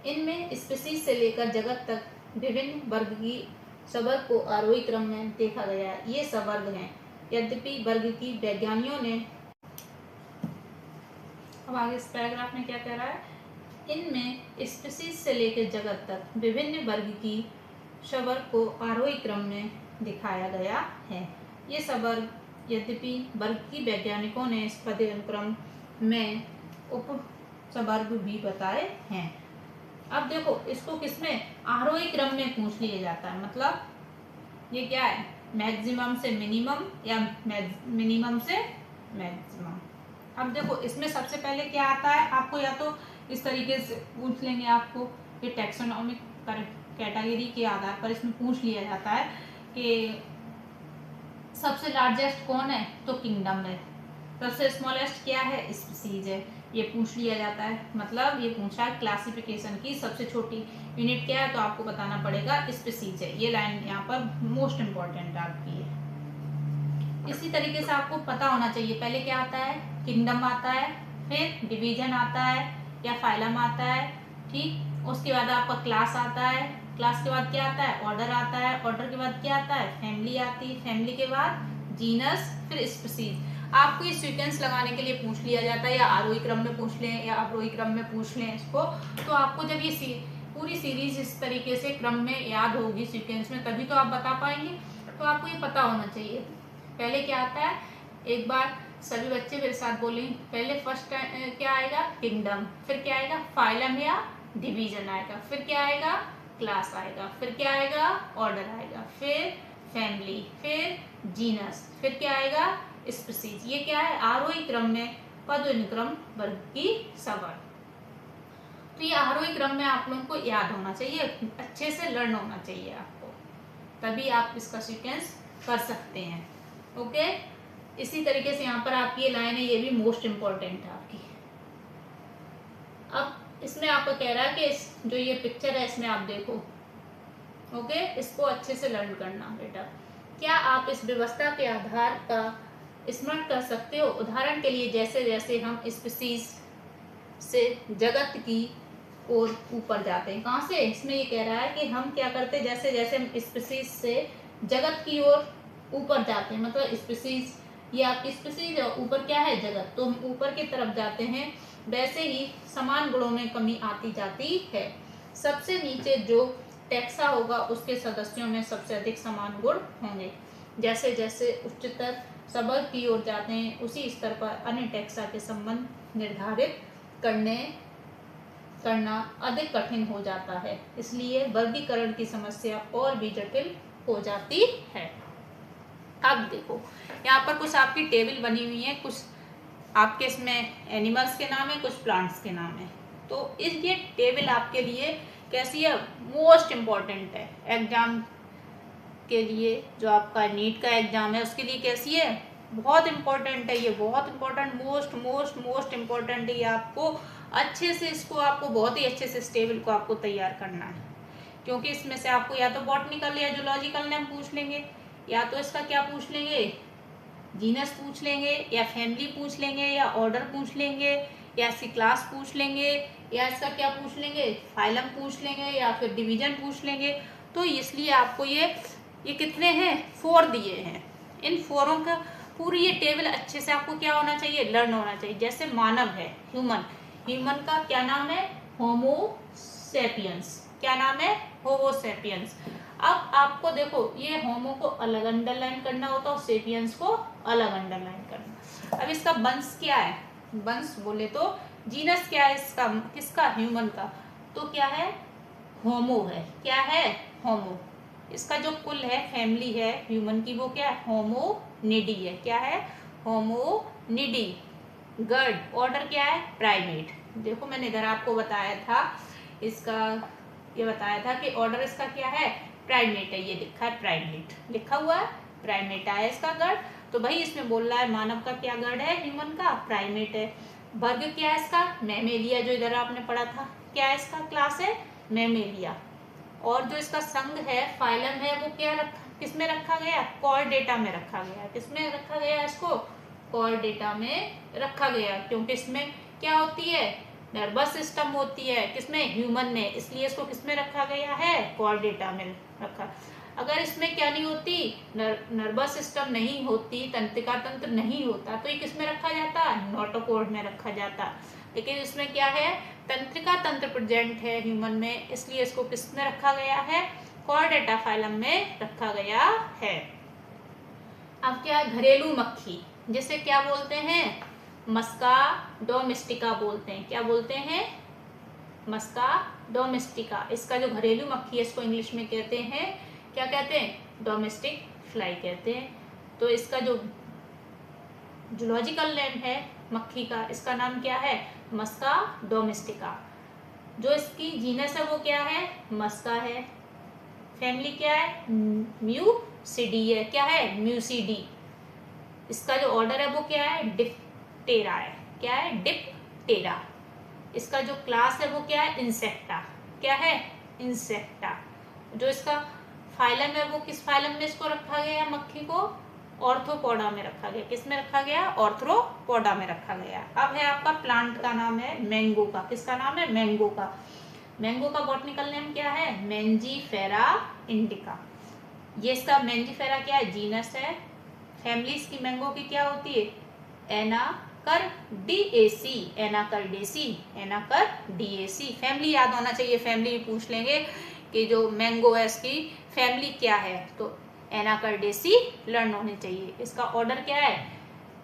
इनमें स्पीसीज से लेकर जगत तक विभिन्न वर्ग की सवर्ग को आरोही क्रम में देखा गया है। ये सवर्ग हैं, यद्यपि वर्ग की वैज्ञानिकों ने, अब आगे इस पैराग्राफ में क्या कह रहा है, इनमें स्पीसीज से लेकर जगत तक विभिन्न वर्ग की सवर्ग को आरोही क्रम में दिखाया गया है। ये सवर्ग यद्यपि वर्ग की वैज्ञानिकों ने इस पदानुक्रम में उप सवर्ग भी बताए हैं। अब देखो इसको किसमें, आरोही क्रम में पूछ लिया जाता है, मतलब ये क्या है, मैक्सिमम से मिनिमम या मिनिमम से मैक्सिमम। अब देखो इसमें सबसे पहले क्या आता है, आपको या तो इस तरीके से पूछ लेंगे, आपको ये टैक्सोनॉमिक कैटेगरी के आधार पर इसमें पूछ लिया जाता है कि सबसे लार्जेस्ट कौन है, तो किंगडम है। सबसे स्मॉलेस्ट क्या है, स्पीसीज है, ये पूछ लिया जाता है। मतलब ये पूछा है क्लासिफिकेशन की सबसे छोटी यूनिट क्या है, तो आपको बताना पड़ेगा स्पीसीज है। ये लाइन यहाँ पर मोस्ट इम्पोर्टेंट आपकी है। इसी तरीके से आपको पता होना चाहिए, पहले क्या आता है, किंगडम आता है, फिर डिवीजन आता है या फाइलम आता है, ठीक। उसके बाद आपका क्लास आता है, क्लास के बाद क्या आता है, ऑर्डर आता है, ऑर्डर के बाद क्या आता है, फैमिली आती है, फैमिली के बाद जीनस, फिर स्पीसीज। आपको ये सीक्वेंस लगाने के लिए पूछ लिया जाता है, या आरोही क्रम में पूछ लें या अवरोही क्रम में पूछ लें इसको। तो आपको जब ये पूरी सीरीज इस तरीके से क्रम में याद होगी सीक्वेंस में, तभी तो आप बता पाएंगे। तो आपको ये पता होना चाहिए। पहले क्या आता है, एक बार सभी बच्चे मेरे साथ बोलेंगे, पहले फर्स्ट क्या आएगा, किंगडम, फिर क्या आएगा, फाइलम या डिवीजन आएगा, फिर क्या आएगा, क्लास आएगा, फिर क्या आएगा, ऑर्डर आएगा, फिर फैमिली, फिर जीनस, फिर क्या आएगा, स्पीसीज। ये क्या है, आरोही क्रम में पदानुक्रम वर्ग की सवर्ग। तो ये आरोही क्रम में आप लोगों को याद होना चाहिए, अच्छे से लर्न होना चाहिए आपको, तभी आप इसका सीक्वेंस कर सकते हैं। ओके, इसी तरीके से यहाँ पर आपकी ये लाइन है, ये भी मोस्ट इम्पोर्टेंट है आपकी। अब इसमें आपको कह रहा है कि जो ये पिक्चर है इसमें आप देखो, ओके, इसको अच्छे से लर्न करना बेटा। क्या आप इस व्यवस्था के आधार का स्मरण कर सकते हो? उदाहरण के लिए जैसे जैसे हम स्पीसीज से जगत की ओर ऊपर जाते हैं, कहाँ से, इसमें ये कह रहा है कि हम क्या करते हैं, जैसे जैसे हम स्पीसीज से जगत की ओर ऊपर जाते हैं, मतलब स्पीसीज, ये आपकी स्पीसीज है, ऊपर क्या है, जगत, तो हम ऊपर की तरफ जाते हैं, वैसे ही समान गुणों में कमी आती जाती है। सबसे नीचे जो टैक्सा होगा उसके सदस्यों में सबसे अधिक समान गुण होंगे। जैसे जैसे उच्चतर सवर्ग की ओर जाते हैं, उसी स्तर पर अन्य टैक्सा के संबंध निर्धारित करना अधिक कठिन हो जाता है। इसलिए वर्गीकरण की समस्या और भी जटिल हो जाती है। अब देखो यहाँ पर कुछ आपकी टेबल बनी हुई है, कुछ आपके इसमें एनिमल्स के नाम है, कुछ प्लांट्स के नाम है। तो ये टेबल आपके लिए कैसी है, मोस्ट इम्पॉर्टेंट है एग्जाम के लिए, जो आपका नीट का एग्जाम है उसके लिए कैसी है, बहुत इंपॉर्टेंट है ये, बहुत important, most most most important है ये। आपको अच्छे से इसको, आपको बहुत ही अच्छे से स्टेबल को आपको तैयार करना है, क्योंकि इसमें से आपको या तो बॉटनिकल या जूलॉजिकल नेम पूछ लेंगे, या तो इसका क्या पूछ लेंगे, जीनस पूछ लेंगे, या फैमिली पूछ लेंगे, या ऑर्डर पूछ लेंगे, या इसकी क्लास पूछ लेंगे, या इसका क्या पूछ लेंगे, फाइलम पूछ लेंगे, या फिर डिवीजन पूछ लेंगे। तो इसलिए आपको ये कितने हैं, 4 दिए हैं। इन 4 का पूरी ये टेबल अच्छे से आपको क्या होना चाहिए, लर्न होना चाहिए। जैसे मानव है, ह्यूमन का क्या नाम है, होमो सेपियंस। क्या नाम है, होमो सेपियंस। अब आपको देखो, ये होमो को अलग अंडरलाइन करना होता है और सेपियंस को अलग अंडरलाइन करना। अब इसका वंश क्या है, वंश बोले तो जीनस क्या है इसका, किसका, ह्यूमन का, तो क्या है, होमो है। क्या है, होमो। इसका जो कुल है, फैमिली है ह्यूमन की, वो क्या है, होमोनिडी है। क्या है, होमोनिडी। गर्ड, ऑर्डर क्या है, प्राइमेट। देखो मैंने इधर आपको बताया था, इसका ये बताया था कि ऑर्डर इसका क्या है, प्राइमेट है। ये लिखा है प्राइमेट, लिखा हुआ है प्राइमेट आया इसका गर्ड। तो भाई इसमें बोल रहा है मानव का क्या गर्ड है, ह्यूमन का प्राइमेट है। वर्ग क्या है इसका, मैमेलिया, जो इधर आपने पढ़ा था। क्या है इसका, क्लास है मैमेलिया। और जो इसका संघ है, फाइलम है, वो क्या किसमें रखा गया, कॉर्डेटा में रखा गया। किसमें रखा गया इसको, कॉर्डेटा में रखा गया, क्योंकि इसमें क्या होती है, नर्वस सिस्टम होती है। किसमें, ह्यूमन में, इसलिए इसको किसमें रखा गया है, कॉर्डेटा में रखा। अगर इसमें क्या नहीं होती, नर्वस सिस्टम नहीं होती, तंत्रिका तंत्र नहीं होता, तो ये किसमें रखा जाता, नोटोकॉर्ड में रखा जाता। लेकिन इसमें क्या है, तंत्रिका तंत्र प्रेजेंट है ह्यूमन में, इसलिए इसको किसमें रखा गया है, कॉर्डेटा फाइलम में रखा गया है। अब क्या है, घरेलू मक्खी, जिसे क्या बोलते हैं, मस्का डोमेस्टिका बोलते हैं। क्या बोलते हैं, मस्का डोमेस्टिका। इसका जो घरेलू मक्खी है, इसको इंग्लिश में कहते हैं, क्या कहते हैं, डोमेस्टिक फ्लाई कहते हैं। तो इसका जो जूलॉजिकल नेम है मक्खी का, इसका नाम क्या है, मस्का डोमेस्टिका। जो इसकी जीनस है वो क्या है, मस्का है। फैमिली क्या है, म्यूसिडी है। क्या है, म्यूसिडी। इसका जो ऑर्डर है वो क्या है, डिप्टेरा है। क्या है, डिप्टेरा। इसका जो क्लास है वो क्या है, इंसेक्टा। क्या है, इंसेक्टा। जो इसका फाइलम है, वो किस फाइलम में इसको रखा गया है, मक्खी को, ऑर्थ्रोपोडा में रखा गया। किस में रखा गया, ऑर्थ्रोपोडा में रखा गया। अब है आपका प्लांट का नाम है मैंगो का। किसका नाम है, मैंगो का। मैंगो का बॉटनिकल नेम क्या है, मैंजीफेरा इंडिका। ये इसका मैंजीफेरा क्या है, जीनस है। फैमिली इसकी मैंगो की क्या होती है, एनाकर्डिएसी। एनाकर्डिएसी, एनाकर्डिएसी। फैमिली याद होना चाहिए, फैमिली पूछ लेंगे कि जो मैंगो है इसकी फैमिली क्या है, तो एनाकर्डिएसी लर्न होनी चाहिए। इसका ऑर्डर क्या है,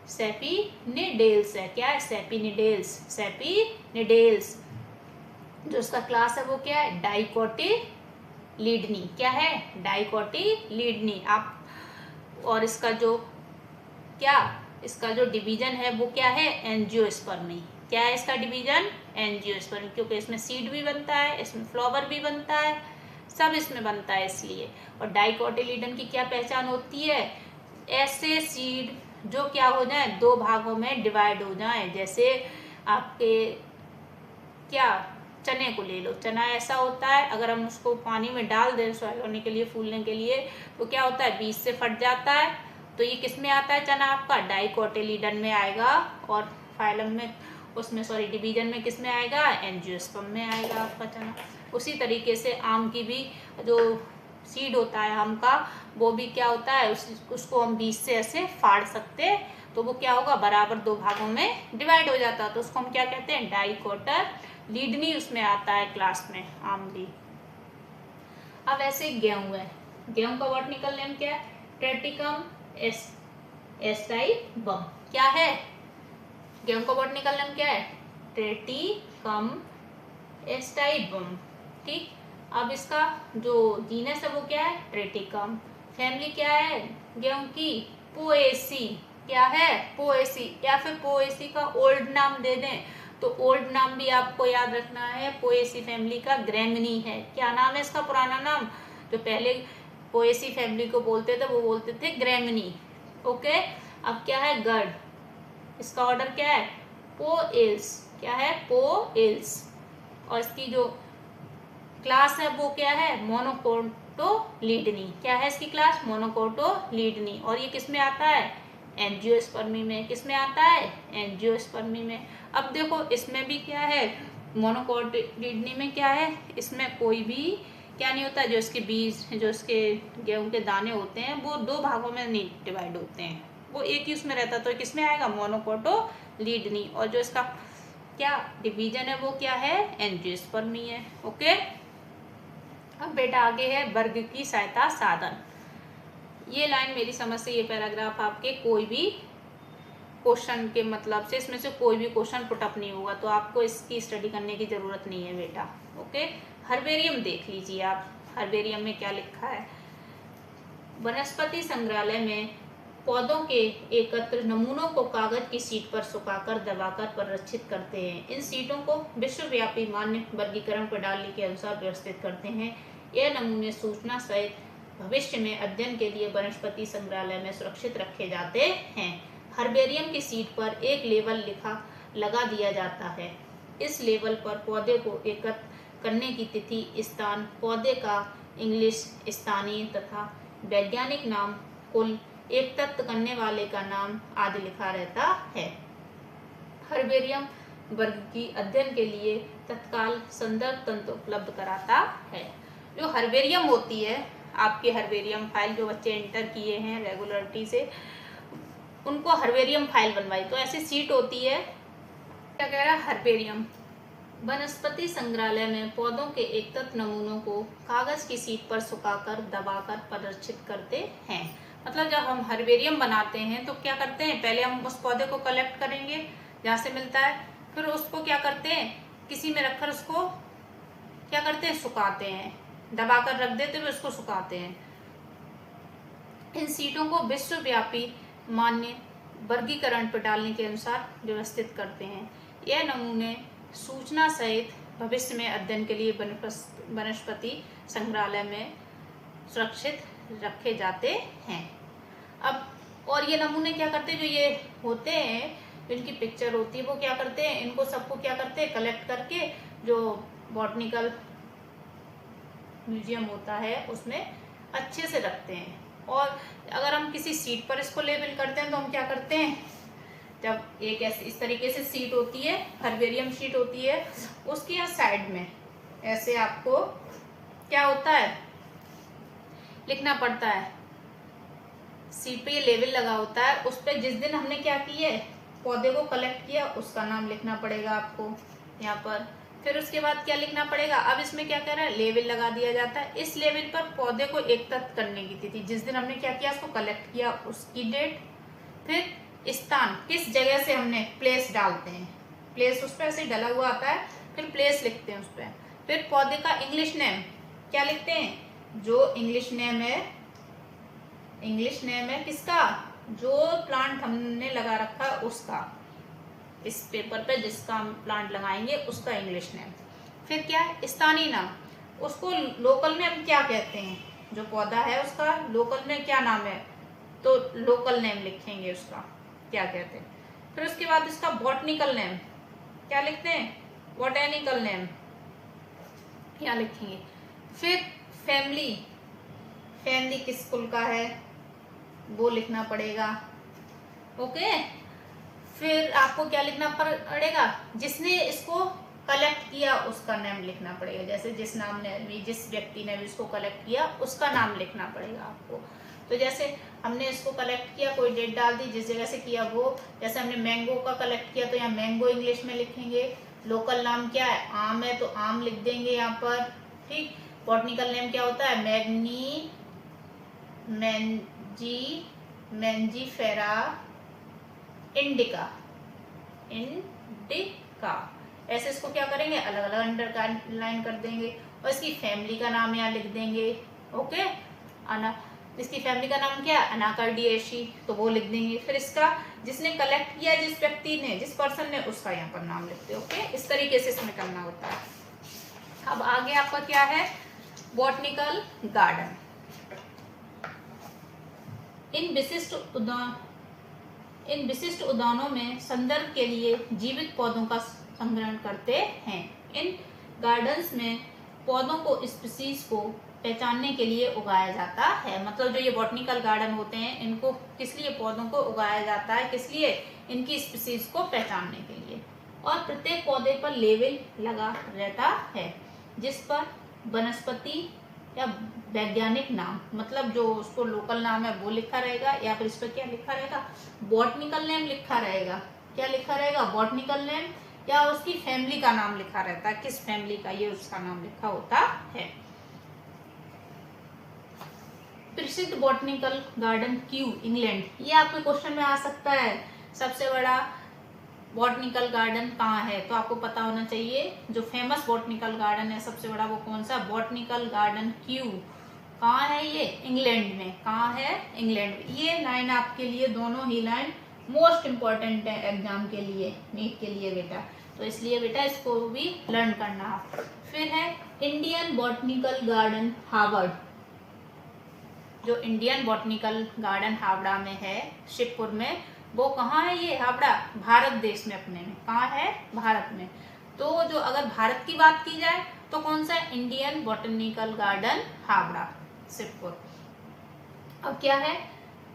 सेपिनिडेल्स है। क्या है, सेपिनिडेल्स, सेपिनिडेल्स। जो इसका क्लास है वो क्या है, डाइकोटिलीडनी। क्या है, डाइकोटिलीडनी। आप और इसका जो क्या, इसका जो डिवीजन है वो क्या है, एंजियोस्पर्मी। क्या है इसका डिवीजन, एंजियोस्पर्मी, क्योंकि इसमें सीड भी बनता है, इसमें फ्लावर भी बनता है, सब इसमें बनता है इसलिए। और डाइकोटिलीडन की क्या पहचान होती है, ऐसे सीड जो क्या हो जाए, 2 भागों में डिवाइड हो जाए। जैसे आपके क्या, चने को ले लो, चना ऐसा होता है, अगर हम उसको पानी में डाल दें सॉइल होने के लिए, फूलने के लिए, तो क्या होता है, बीज से फट जाता है। तो ये किस में आता है चना आपका, डाइकोटिलीडन में आएगा। और फाइलम में, उसमें सॉरी डिवीजन में किस में आएगा, एंजियोस्पर्म में आएगा आपका चना। उसी तरीके से आम की भी जो सीड होता है आम का, वो भी क्या होता है, उसको हम बीज से ऐसे फाड़ सकते हैं, तो वो क्या होगा, बराबर 2 भागों में डिवाइड हो जाता है। तो उसको हम क्या कहते हैं, डाइकोटिलीडनी उसमें आता है क्लास में, आम भी। अब ऐसे गेहूं है, गेहूं का बॉटनिकल नेम क्या है, ट्रेटिकम एस्टाइबम। क्या है, गेहूं का बॉटनिकल नेम क्या है, ट्रेटिकम एस्टाइबम। ठीक। अब इसका जो जीनस है वो क्या है, ट्रेटिकम। फैमिली क्या है गेहूं की, पोएसी। क्या है, पोएसी। या फिर पोएसी का ओल्ड नाम दे दें तो ओल्ड नाम भी आपको याद रखना है, पोएसी फैमिली का ग्रेमिनी है। क्या नाम है इसका पुराना नाम, जो पहले पोएसी फैमिली को बोलते थे, वो बोलते थे ग्रेमिनी। ओके, अब क्या है गर्ड, इसका ऑर्डर क्या है पोएल्स, क्या है पोएल्स, और इसकी जो क्लास है वो क्या है मोनोकोटिलीडनी, क्या है इसकी क्लास मोनोकोटिलीडनी। और ये किस में आता है एंजियोस्पर्मी में, किस में आता है एंजियोस्पर्मी में। अब देखो इसमें भी क्या है मोनोकोटिलीडनी में क्या है, इसमें कोई भी क्या नहीं होता, जो इसके बीज, जो इसके गेहूं के दाने होते हैं वो दो भागों में नहीं डिवाइड होते हैं, वो एक ही उसमें रहता, तो किस में आएगा मोनोकोटिलीडनी। और जो इसका क्या डिवीजन है वो क्या है एंजियोस्पर्मी है। ओके, अब बेटा आगे है वर्ग की सहायता साधन। ये लाइन मेरी समझ से, ये पैराग्राफ आपके कोई भी क्वेश्चन के मतलब से, इसमें से कोई भी क्वेश्चन पुटअप नहीं होगा, तो आपको इसकी स्टडी करने की जरूरत नहीं है बेटा। ओके, हर्बेरियम देख लीजिए आप, हर्बेरियम में क्या लिखा है। वनस्पति संग्रहालय में पौधों के एकत्र नमूनों को कागज की शीट पर सुखाकर दबाकर संरक्षित करते हैं। इन शीटों को विश्वव्यापी मान्य वर्गीकरण प्रणाली के अनुसार व्यवस्थित करते हैं। यह नमूने सूचना सहित भविष्य में अध्ययन के लिए वनस्पति संग्रहालय में सुरक्षित रखे जाते हैं। हर्बेरियम की शीट पर एक लेबल लगा दिया जाता है। इस लेबल पर पौधे को एकत्र करने की तिथि, स्थान, पौधे का इंग्लिश, स्थानीय तथा वैज्ञानिक नाम, कुल एकत्र करने वाले का नाम आदि लिखा रहता है। हर्बेरियम वर्ग की अध्ययन के लिए तत्काल संदर्भ तंत्र उपलब्ध कराता है। जो हर्बेरियम होती है, आपके हर्बेरियम फाइल जो बच्चे एंटर किए हैं रेगुलरिटी से, उनको हर्बेरियम फाइल बनवाई, तो ऐसी सीट होती है। क्या कह रहा है हर्बेरियम, वनस्पति संग्रहालय में पौधों के एकत्र नमूनों को कागज की शीट पर सुखाकर दबाकर प्रदर्शित करते हैं। मतलब जब हम हर्बेरियम बनाते हैं तो क्या करते हैं, पहले हम उस पौधे को कलेक्ट करेंगे जहाँ से मिलता है, फिर उसको क्या करते हैं किसी में रखकर उसको क्या करते हैं सुखाते हैं, दबाकर रख देते हुए उसको सुखाते हैं। इन सीटों को विश्वव्यापी मान्य वर्गीकरण प्रणाली के अनुसार व्यवस्थित करते हैं। यह नमूने सूचना सहित भविष्य में अध्ययन के लिए वनस्पति संग्रहालय में सुरक्षित रखे जाते हैं। अब और ये नमूने क्या करते हैं, जो ये होते हैं, इनकी पिक्चर होती है, वो क्या करते हैं, इनको सबको क्या करते हैं कलेक्ट करके जो बॉटनिकल म्यूजियम होता है उसमें अच्छे से रखते हैं। और अगर हम किसी सीट पर इसको लेबल करते हैं तो हम क्या करते हैं, जब एक ऐसे इस तरीके से सीट होती है, हर्बेरियम शीट होती है, उसके यहाँ साइड में ऐसे आपको क्या होता है लिखना पड़ता है। सीट पे ये लेबल लगा होता है, उस पर जिस दिन हमने क्या किया है पौधे को कलेक्ट किया उसका नाम लिखना पड़ेगा आपको यहाँ पर। फिर उसके बाद क्या लिखना पड़ेगा, अब इसमें क्या कह रहा है लेबल लगा दिया जाता है। इस लेबल पर पौधे को एकत्र करने की तिथि, जिस दिन हमने क्या किया उसको कलेक्ट किया उसकी डेट, फिर स्थान किस जगह से हमने प्लेस डालते हैं, प्लेस उस पर ऐसे डला हुआ आता है, फिर प्लेस लिखते हैं उस पर। फिर पौधे का इंग्लिश नेम क्या लिखते हैं, जो इंग्लिश नेम है, इंग्लिश नेम है किसका, जो प्लांट हमने लगा रखा है उसका, इस पेपर पे जिसका हम प्लांट लगाएंगे उसका इंग्लिश नेम। फिर क्या है स्थानीय नाम, उसको लोकल में हम क्या कहते हैं, जो पौधा है उसका लोकल में क्या नाम है, तो लोकल नेम लिखेंगे उसका क्या कहते हैं। फिर उसके बाद इसका बॉटनिकल नेम क्या लिखते हैं, बॉटेनिकल नेम क्या लिखेंगे। फिर फैमिली, फैमिली किस कुल का है वो लिखना पड़ेगा। ओके, फिर आपको क्या लिखना पड़ेगा, जिसने इसको कलेक्ट किया उसका नाम लिखना पड़ेगा, जैसे जिस नाम ने भी, जिस व्यक्ति ने भी इसको कलेक्ट किया उसका नाम लिखना पड़ेगा आपको। तो जैसे हमने इसको कलेक्ट किया, कोई डेट डाल दी, जिस जगह से किया वो, जैसे हमने मैंगो का कलेक्ट किया तो यहाँ मैंगो इंग्लिश में लिखेंगे। लोकल नाम क्या है, आम है तो आम लिख देंगे यहाँ पर, ठीक। बॉटनिकल नेम क्या होता है, मैंजीफेरा इंडिका, इंडिका, ऐसे इसको क्या करेंगे अलग अलग अंडरलाइन कर देंगे। और इसकी फैमिली का नाम यहाँ लिख देंगे। ओके, इसकी फैमिली का नाम क्या है, अनाकार्डिएशी, तो वो लिख देंगे। फिर इसका जिसने कलेक्ट किया, जिस व्यक्ति ने, जिस पर्सन ने, उसका यहाँ पर नाम लिखते हैं। ओके, इस तरीके से इसमें करना होता है। अब आगे आपका क्या है, बॉटनिकल गार्डन। इन विशिष्ट उद्यानों में संदर्भ के लिए जीवित पौधों का संग्रहण करते हैं। इन गार्डन्स में पौधों को स्पीसीज को पहचानने के लिए उगाया जाता है। मतलब जो ये बॉटनिकल गार्डन होते हैं, इनको किस लिए पौधों को उगाया जाता है, किस लिए, इनकी स्पीसीज को पहचानने के लिए। और प्रत्येक पौधे पर लेबल लगा रहता है जिस पर वनस्पति या वैज्ञानिक नाम, मतलब जो उसको लोकल नाम है वो लिखा रहेगा, या फिर इस पर क्या लिखा रहेगा, बॉटनिकल नेम लिखा रहेगा। क्या लिखा रहेगा, बॉटनिकल नेम, या उसकी फैमिली का नाम लिखा रहता है, किस फैमिली का ये उसका नाम लिखा होता है। प्रसिद्ध बॉटनिकल गार्डन क्यू इंग्लैंड, ये आपके क्वेश्चन में आ सकता है। सबसे बड़ा बॉटनिकल गार्डन कहाँ है, तो आपको पता होना चाहिए जो फेमस बॉटनिकल गार्डन है सबसे बड़ा वो कौन सा, बॉटनिकल गार्डन क्यू। कहाँ है ये, इंग्लैंड में। कहाँ है, इंग्लैंड में। ये लाइन आपके लिए, दोनों ही लाइन मोस्ट इम्पॉर्टेंट है एग्जाम के लिए, नीट के लिए बेटा, तो इसलिए बेटा इसको भी लर्न करना। फिर है इंडियन बॉटनिकल गार्डन हार्वर्ड। जो इंडियन बॉटनिकल गार्डन हावड़ा में है, शिवपुर में, वो कहाँ है ये, हावड़ा, भारत देश में अपने में। कहाँ है, भारत में। तो जो अगर भारत की बात की जाए तो कौन सा, Indian botanical garden Howrah, Shivpur. अब क्या है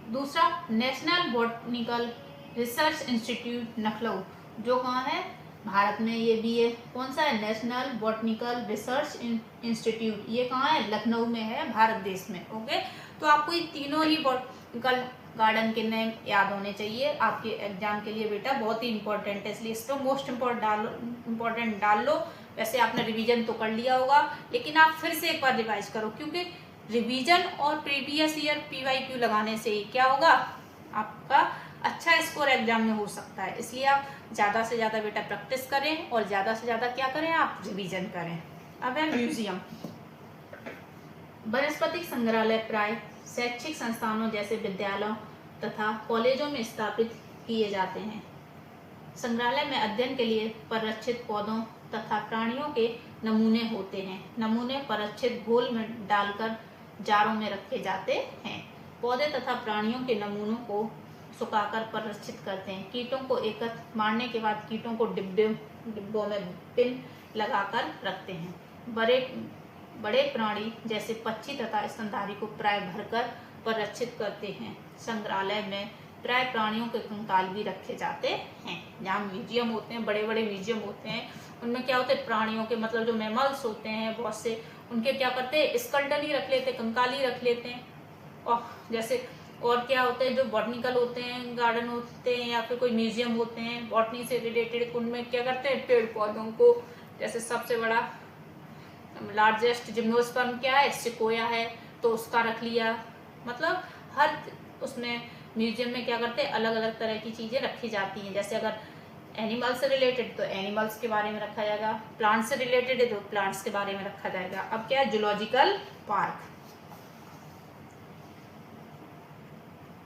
दूसरा, national botanical research institute Lucknow, जो कहाँ है, भारत में ये भी है। कौन सा है, नेशनल बॉटनिकल रिसर्च इंस्टीट्यूट, ये कहाँ है, लखनऊ में है, भारत देश में। ओके, तो आपको ये तीनों ही बॉटनिकल गार्डन के नेम याद होने चाहिए आपके एग्जाम के लिए बेटा, बहुत ही इंपॉर्टेंट है, इसलिए इसको मोस्ट इम्पोर्टेंट डाल लो। वैसे आपने रिवीजन तो कर लिया होगा, लेकिन आप फिर से एक बार रिवाइज करो, क्योंकि रिवीजन और प्रीवियस ईयर PYQ लगाने से ही क्या होगा, आपका अच्छा स्कोर एग्जाम में हो सकता है। इसलिए आप ज़्यादा से ज़्यादा बेटा प्रैक्टिस करें और ज़्यादा से ज़्यादा क्या करें, आप रिवीजन करें। अब है म्यूजियम। वनस्पतिक संग्रहालय प्राय शैक्षिक संस्थानों जैसे विद्यालयों तथा कॉलेजों में स्थापित किए जाते हैं। संग्रहालय में अध्ययन के लिए परिरक्षित पौधों तथा प्राणियों के नमूने होते हैं। नमूने परिरक्षित घोल में डालकर जारों में रखे जाते हैं। पौधे तथा प्राणियों के नमूनों को सुखाकर परिरक्षित करते हैं। कीटों को एकत्र मारने के बाद कीटों को डिब्बों में पिन लगाकर रखते हैं। बड़े प्राणी जैसे पक्षी तथा स्तनधारी को प्राय भरकर परिरक्षित करते हैं। संग्रहालय में प्राय प्राणियों के कंकाल भी रखे जाते हैं। जहाँ म्यूजियम होते हैं, बड़े बड़े म्यूजियम होते हैं, उनमें क्या होते हैं, प्राणियों के, मतलब जो मैमल्स होते हैं बहुत से, उनके क्या करते हैं, स्केलेटन ही रख लेते हैं, कंकाल ही रख लेते हैं। और जैसे और क्या होते हैं, जो बॉटनिकल होते हैं, गार्डन होते हैं, या फिर कोई म्यूजियम होते हैं बॉटनी से रिलेटेड, उनमें क्या करते हैं, पेड़ पौधों को, जैसे सबसे बड़ा लार्जेस्ट जिम्नोस्पर्म क्या है, सिकोया है, तो उसका रख लिया। मतलब हर उसमें म्यूजियम में क्या करते हैं, अलग अलग तरह की चीज़ें रखी जाती हैं। जैसे अगर एनिमल से रिलेटेड तो एनिमल्स के बारे में रखा जाएगा, प्लांट्स से रिलेटेड है तो प्लांट्स के बारे में रखा जाएगा। अब क्या है, जूलॉजिकल पार्क।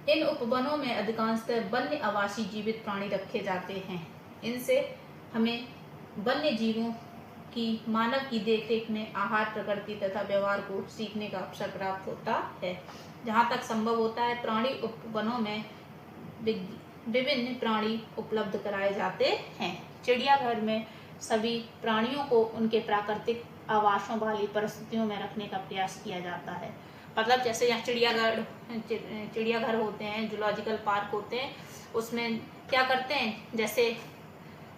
इन उपवनों में अधिकांशतः वन्य आवासी जीवित प्राणी रखे जाते हैं। इनसे हमें वन्य जीवों की मानव की देखरेख में आहार, प्रकृति तथा व्यवहार को सीखने का अवसर प्राप्त होता है। जहाँ तक संभव होता है प्राणी उपवनों में विभिन्न प्राणी उपलब्ध कराए जाते हैं। चिड़ियाघर में सभी प्राणियों को उनके प्राकृतिक आवासों वाली परिस्थितियों में रखने का प्रयास किया जाता है। मतलब जैसे यहाँ चिड़ियाघर होते हैं, जूलॉजिकल पार्क होते हैं, उसमें क्या करते हैं, जैसे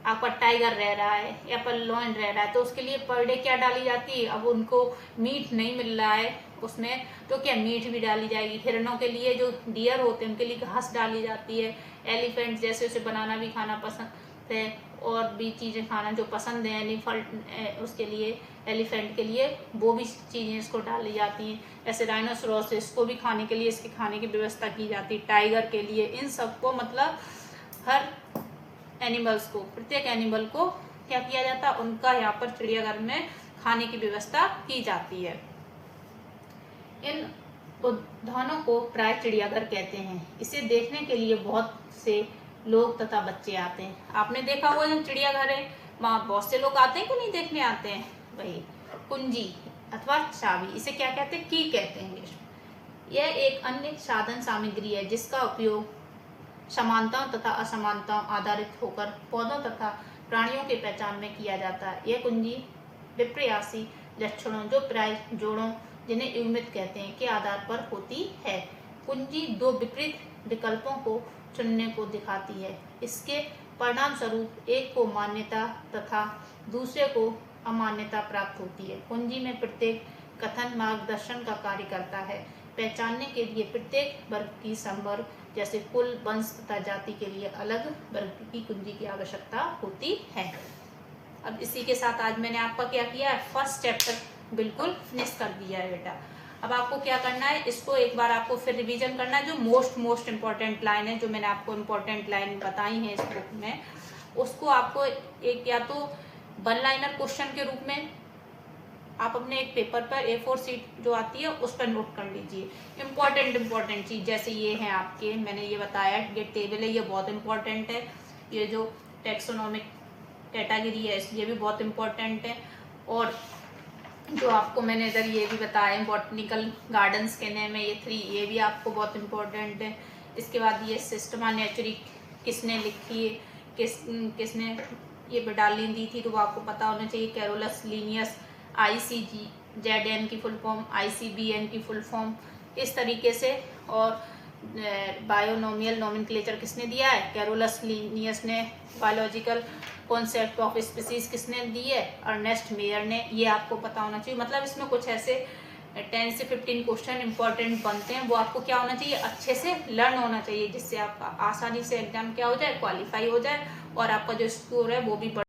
आपका टाइगर रह रहा है या पर लॉयन रह रहा है, तो उसके लिए पर डे क्या डाली जाती है, अब उनको मीट नहीं मिल रहा है उसमें, तो क्या मीट भी डाली जाएगी। हिरणों के लिए, जो डियर होते हैं उनके लिए घास डाली जाती है। एलिफेंट जैसे उसे बनाना भी खाना पसंद है, और भी चीज़ें खाना जो पसंद है एलिफेंट, उसके लिए, एलिफेंट के लिए वो भी चीज़ें इसको डाली जाती हैं। ऐसे राइनोसोरस, इसको भी खाने के लिए इसके खाने की व्यवस्था की जाती है। टाइगर के लिए, इन सबको, मतलब हर एनिमल्स को, प्रत्येक एनिमल को क्या किया जाता है, उनका यहाँ पर चिड़ियाघर में खाने की व्यवस्था की जाती है। इन उद्यानों को प्राय चिड़ियाघर कहते हैं। इसे देखने के लिए बहुत से लोग तथा बच्चे आते हैं। आपने देखा होगा जब चिड़ियाघर है वहाँ बहुत से लोग आते हैं कि नहीं देखने आते हैं। वही कुंजी अथवा चाबी, इसे क्या कहते हैं, की कहते हैं इंग्लिश में। यह एक अन्य साधन सामग्री है जिसका उपयोग समानताओं तथा असमानताओं आधारित होकर पौधों तथा प्राणियों की पहचान में किया जाता है। यह कुंजी विपर्यासी लक्षणों जो प्राय जोड़ों जिन्हें युग्मित कहते हैं के आधार पर होती है। कुंजी दो विपरीत विकल्पों को चुनने को दिखाती है। इसके परिणाम स्वरूप एक को मान्यता तथा दूसरे को अमान्यता प्राप्त होती है। कुंजी में प्रत्येक कथन मार्गदर्शन का कार्य करता है। पहचानने के लिए प्रत्येक वर्ग की संवर्ग जैसे कुल, वंश तथा जाति के लिए अलग वर्ग की कुंजी की आवश्यकता होती है। अब इसी के साथ आज मैंने आपका क्या किया है, फर्स्ट चैप्टर बिल्कुल फिनिश कर दिया है बेटा। अब आपको क्या करना है, इसको एक बार आपको फिर रिवीजन करना है। जो मोस्ट इम्पॉर्टेंट लाइन है, जो मैंने आपको इम्पॉर्टेंट लाइन बताई है इस बुक में, उसको आपको एक या तो वन लाइनर क्वेश्चन के रूप में आप अपने एक पेपर पर A4 शीट जो आती है उस पर नोट कर लीजिए। इम्पॉर्टेंट चीज़ जैसे ये है आपके, मैंने ये बताया ये टेबल है, ये बहुत इम्पॉर्टेंट है। ये जो टैक्सोनॉमिक कैटेगरी है ये भी बहुत इम्पॉर्टेंट है। और जो आपको मैंने इधर ये भी बताया बॉटनिकल गार्डन्स के नेम है ये 3, ये भी आपको बहुत इम्पोर्टेंट है। इसके बाद ये सिस्टमा नेचुरी किसने लिखी है, किसने ये बेडालिन दी थी, तो वो आपको पता होना चाहिए। कैरोलस लीनियस, ICGZN की फुल फॉर्म, ICBN की फुल फॉर्म, इस तरीके से। और बायोनोमियल नोमेनक्लेचर किसने दिया है, कैरोलस लीनियस ने। बायोलॉजिकल कॉन्सेप्ट ऑफ स्पीसीज किसने दी है, अर्नेस्ट मेयर ने। ये आपको पता होना चाहिए। मतलब इसमें कुछ ऐसे 10 से 15 क्वेश्चन इंपॉर्टेंट बनते हैं, वो आपको क्या होना चाहिए, अच्छे से लर्न होना चाहिए, जिससे आपका आसानी से एग्जाम क्या हो जाए, क्वालिफाई हो जाए और आपका जो स्कोर है वो भी